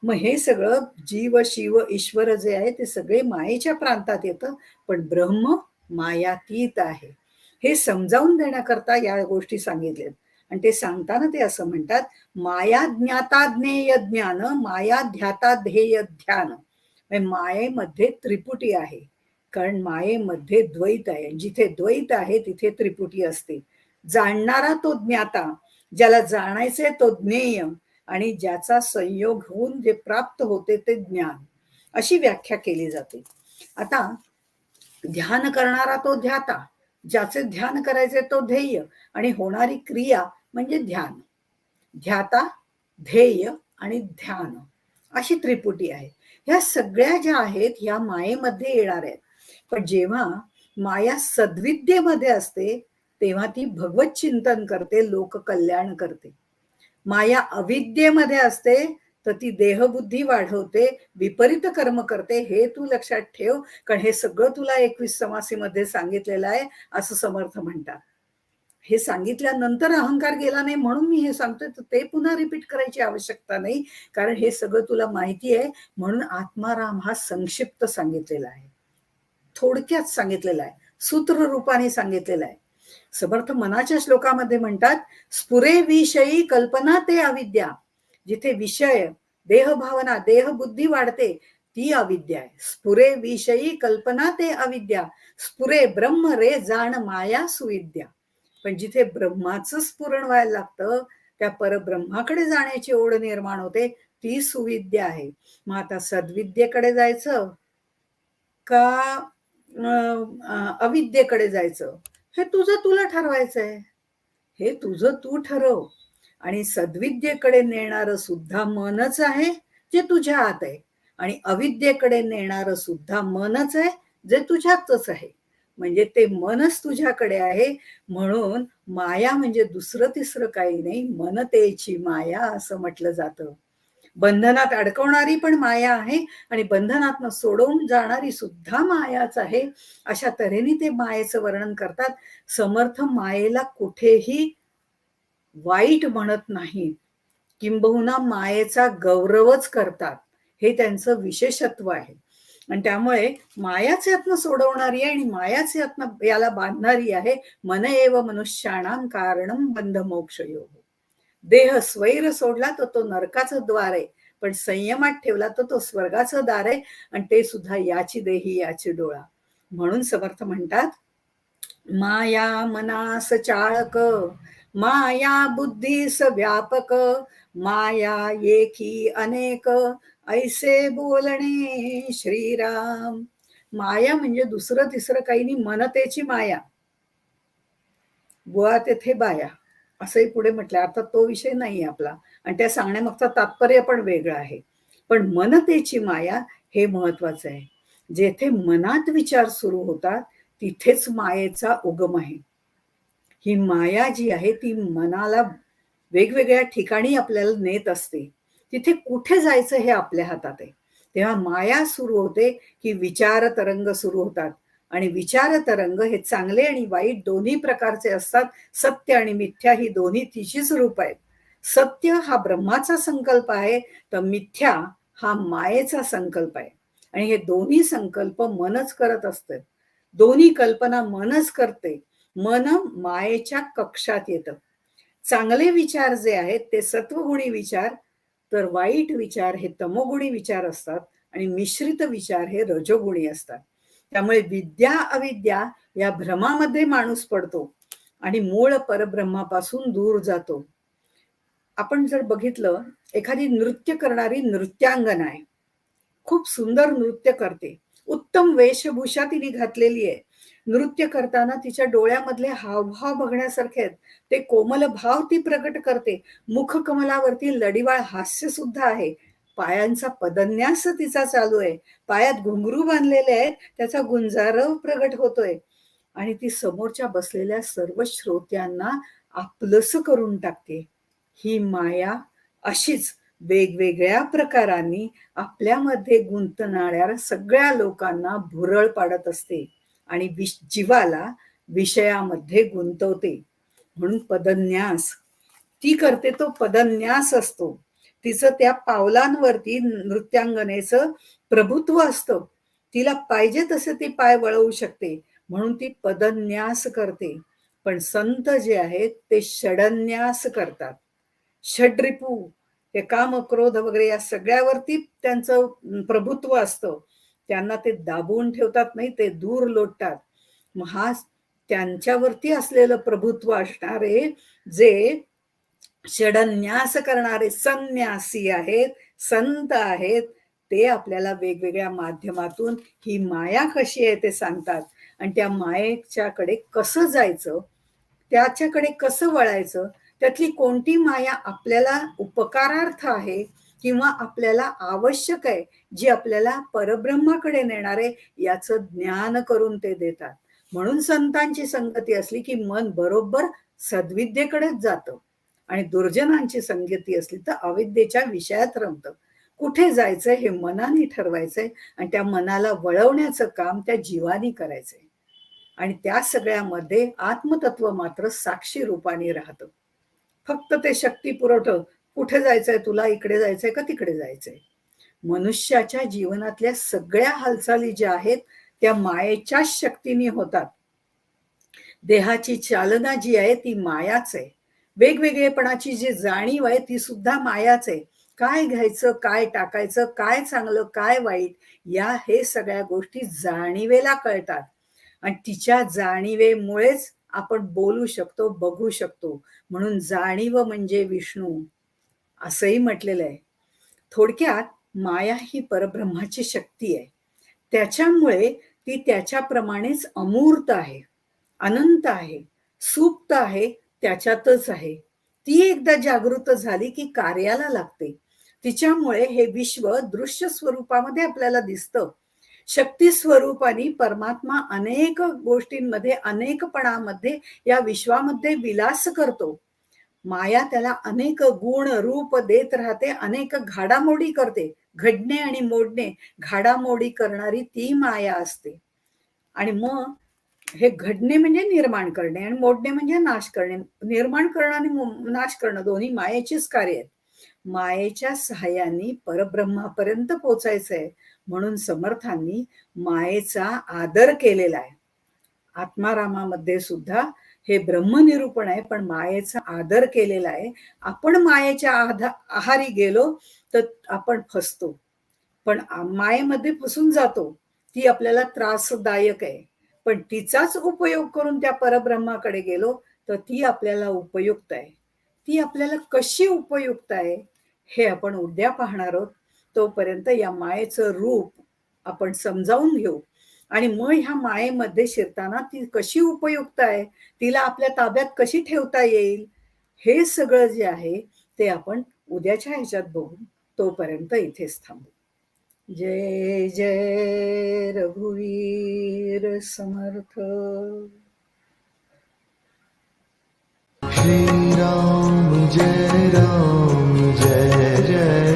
S2: मग हे सगळं जीव शिव ईश्वर जे आहे ते सगळे मायेच्या प्रांतात येतं, पण ब्रह्म मायातीत आहे. हे समजावून देण्याकरता या गोष्टी सांगितल्यात. आणि ते सांगताना ते असं म्हणतात, माया ज्ञाता ज्ञेय ज्ञान, माया ध्याता ध्येय ध्यान. मायेमध्ये त्रिपुटी आहे, कारण मायेमध्ये द्वैत आहे. जिथे द्वैत आहे तिथे त्रिपुटी असते. जाणणारा तो ज्ञाता, ज्याला जाणायचे तो ज्ञेय, आणि ज्याचा संयोग होऊन जे प्राप्त होते ते ज्ञान, अशी व्याख्या केली जाते. आता ध्यान करणारा तो ध्याता, ज्याचे ध्यान करायचे तो ध्येय, आणि होणारी क्रिया म्हणजे ध्यान. ध्याता, ध्येय आणि ध्यान अशी त्रिपुटी आहे. ह्या सगळ्या ज्या आहेत ह्या मायेमध्ये येणार आहेत. पण जेव्हा माया सद्विद्येमध्ये असते तेव्हा ती भगवत चिंतन करते, लोककल्याण करते. माया अविद्येमध्ये असते तर ती देहबुद्धी वाढवते, विपरीत कर्म करते. हे तू लक्षात ठेव, कारण हे सगळं तुला 21 समासीमध्ये सांगितलेलं आहे असं समर्थ म्हणतात. हे सांगितल्यानंतर अहंकार गेला नाही म्हणून मी हे सांगतोय, तर ते पुन्हा रिपीट करायची आवश्यकता नाही, कारण हे सगळं तुला माहिती आहे. म्हणून आत्माराम हा संक्षिप्त सांगितलेला आहे, थोडक्यात सांगितलेला आहे, सूत्र रूपाने सांगितलेला आहे. समर्थ मनाच्या श्लोकामध्ये म्हणतात, स्फुरे विषयी कल्पना ते अविद्या. जिथे विषय देहभावना देहबुद्धी वाढते ती अविद्या आहे. स्फुरे विषयी कल्पना ते अविद्या, स्फुरे ब्रह्म रे जाण माया सुविद्या. पण जिथे ब्रह्माचं स्फुरण व्हायला लागतं त्या परब्रह्माकडे जाण्याची ओढ निर्माण होते, ती सुविद्या आहे. मग आता सद्विद्येकडे जायचं का अविद्येकडे जायचं, हे तुझं तुला ठरवायचंय. हे तुझं तू ठरव. आणि सद्विद्येकडे नेणारं सुद्धा मनच आहे जे तुझ्या आत आहे, आणि अविद्येकडे नेणारं सुद्धा मनच आहे जे तुझ्यातच आहे. म्हणजे ते मनच तुझ्याकडे आहे. म्हणून माया म्हणजे दुसरं तिसरं काही नाही, मनतेची माया असं म्हटलं जातं. बंधनात अडकवणारी पण माया आहे आणि बंधनातनं सोडवून जाणारी सुद्धा मायाच आहे. अशा तऱ्हेने ते मायेचं वर्णन करतात. समर्थ मायेला कुठेही वाईट म्हणत नाहीत, किंबहुना मायेचा गौरवच करतात. हे त्यांचं विशेषत्व आहे. आणि त्यामुळे मायाच यातनं सोडवणारी आहे आणि मायाच यातनं याला बांधणारी आहे. मन एव मनुष्याणां कारणं बंध मोक्ष योग. देह स्वैर सोडला तर तो नरकाचं द्वार आहे, पण संयमात ठेवला तर तो स्वर्गाचं दार आहे, आणि ते सुद्धा याची देही याची डोळा. म्हणून समर्थ म्हणतात, माया मनास चाळक, माया बुद्धीस व्यापक, माया एकी अनेक, ऐसे बोलणे श्रीराम. माया म्हणजे दुसरं तिसरं काही नाही, मनतेची माया. बुवा तेथे बाया, असंही पुढे म्हटलं. आता तो विषय नाही आपला, आणि त्या सांगण्यामागचं तात्पर्य पण वेगळं आहे. पण मनतेची माया हे महत्वाचं आहे. जेथे मनात विचार सुरू होतात तिथेच मायेचा उगम आहे. ही माया जी आहे ती मनाला वेगवेगळ्या ठिकाणी आपल्याला नेत असते. तिथे कुठे जायचं हे आपल्या हातात आहे. तेव्हा माया सुरू होते की विचार तरंग सुरू होतात, आणि विचार तरंग हे चांगले आणि वाईट दोन्ही प्रकारचे असतात. सत्य आणि मिथ्या ही दोन्ही तिचीच रूप आहेत. सत्य हा ब्रह्माचा संकल्प आहे, तर मिथ्या हा मायेचा संकल्प आहे. आणि हे दोन्ही संकल्प मनच करत असते. दोन्ही कल्पना मनच करते. मन मायेच्या कक्षात येतं. चांगले विचार जे आहेत ते सत्वगुणी विचार, तर वाईट विचार हे तमोगुणी विचार असतात, आणि मिश्रित विचार हे रजोगुणी असतात. त्यामुळे विद्या अविद्या या भ्रमामध्ये माणूस पडतो आणि मूळ परब्रह्मापासून दूर जातो. आपण जर बघितलं, एखादी नृत्य करणारी नृत्यांगना आहे, खूप सुंदर नृत्य करते, उत्तम वेशभूषा तिने घातलेली आहे. नृत्य करताना तिच्या डोळ्यामधले हावभाव बघण्यासारखे आहेत. ते कोमल भाव ती प्रकट करते. मुखकमलावरती लढीवाळ हास्य सुद्धा आहे. पायांचा पदन्यास तिचा चालू आहे. पायात घुंगरू बांधलेले आहेत, त्याचा गुंजारव प्रगट होतोय, आणि ती समोरच्या बसलेल्या सर्व श्रोत्यांना आपलंसं करून टाकते. ही माया अशीच वेगवेगळ्या प्रकारांनी आपल्यामध्ये गुंतणाऱ्या सगळ्या लोकांना भुरळ पाडत असते आणि जीवाला विषयामध्ये गुंतवते. म्हणून पदन्यास ती करते, तो पदन्यास असतो. तिचं त्या पावलांवरती नृत्यांगनेचं प्रभुत्व असतं. तिला पाहिजे तसे ती पाय वळवू शकते, म्हणून ती पदन्यास करते. पण संत जे आहेत ते षडन्यास करतात. षड्रिपू, हे काम क्रोध वगैरे या सगळ्यावरती त्यांचं प्रभुत्व असतं. त्यांना ते दाबून ठेवतात नाही, ते दूर लोटतात. मग हा त्यांच्यावरती असलेलं प्रभुत्व असणारे जे षडन्यास करणारे संन्यासी आहेत, संत आहेत, ते आपल्याला वेगवेगळ्या माध्यमातून ही माया कशी आहे ते सांगतात. आणि त्या मायेच्याकडे कसं जायचं, त्याच्याकडे कसं वळायचं, त्यातली कोणती माया आपल्याला उपकारार्थ आहे किंवा आपल्याला आवश्यक आहे, जी आपल्याला परब्रह्माकडे नेणार आहे, याचं ज्ञान करून ते देतात. म्हणून संतांची संगती असली की मन बरोबर सद्विद्येकडेच जातं, आणि दुर्जनांची संगती असली तर अविद्येच्या विषयात रमतं. कुठे जायचंय हे मनाने ठरवायचंय, आणि त्या मनाला वळवण्याचं काम त्या जीवानी करायचंय. आणि त्या सगळ्यामध्ये आत्मतत्व मात्र साक्षी रूपाने राहतं. फक्त ते शक्ती पुरवठं, कुठे जायचंय तुला, इकडे जायचंय का तिकडे जायचंय. मनुष्याच्या जीवनातल्या सगळ्या हालचाली ज्या आहेत त्या मायेच्याच शक्तीने होतात. देहाची चालना जी आहे ती मायाच आहे. वेगवेगळेपणाची जी जाणीव आहे ती सुद्धा मायाच आहे. काय घ्यायचं, काय टाकायचं, काय चांगलं, काय वाईट, या हे सगळ्या गोष्टी जाणीवेला कळतात. आणि तिच्या जाणीवेमुळेच आपण बोलू शकतो, बघू शकतो. म्हणून जाणीव म्हणजे विष्णू असंही म्हटलेलं आहे. थोडक्यात माया ही परब्रह्माची शक्ती आहे. त्याच्यामुळे ती त्याच्याप्रमाणेच अमूर्त आहे, अनंत आहे, सुप्त आहे, त्याच्यातच आहे. ती एकदा जागृत झाली की कार्याला लागते. तिच्यामुळे हे विश्व दृश्य स्वरूपामध्ये आपल्याला दिसतं. शक्ती स्वरूपाने परमात्मा अनेक गोष्टींमध्ये, अनेकपणामध्ये या विश्वामध्ये विलास करतो. माया त्याला अनेक गुण रूप देत राहते, अनेक घाडामोडी करते. घडणे आणि मोडणे, घाडामोडी करणारी ती माया असते. आणि मग हे घडणे म्हणजे निर्माण करणे, आणि मोडणे म्हणजे नाश करणे. निर्माण करणं आणि नाश करणं दोन्ही मायेचीच कार्य आहेत. मायेच्या सहाय्याने परब्रह्मापर्यंत पोचायचंय, म्हणून समर्थांनी मायेचा आदर केलेला आहे. आत्मारामामध्ये सुद्धा हे ब्रह्मनिरूपण आहे, पण मायेचा आदर केलेला आहे. आपण मायेच्या आहारी गेलो तर आपण फसतो, पण मायेमध्ये फसून जातो. ती आपल्याला त्रासदायक आहे, पण तिचाच उपयोग करून त्या परब्रह्माकडे गेलो तर ती आपल्याला उपयुक्त आहे. ती आपल्याला कशी उपयुक्त आहे हे आपण उद्या पाहणार आहोत. तोपर्यंत या मायेचं रूप आपण समजावून घेऊ आणि मग ह्या मायेमध्ये शिरताना ती कशी उपयुक्त आहे, तिला आपल्या ताब्यात कशी ठेवता येईल, हे सगळं जे आहे ते आपण उद्याच्या ह्याच्यात बघू. तोपर्यंत इथेच थांबू. जय जय रघुवीर समर्थ.
S1: श्री राम जय जय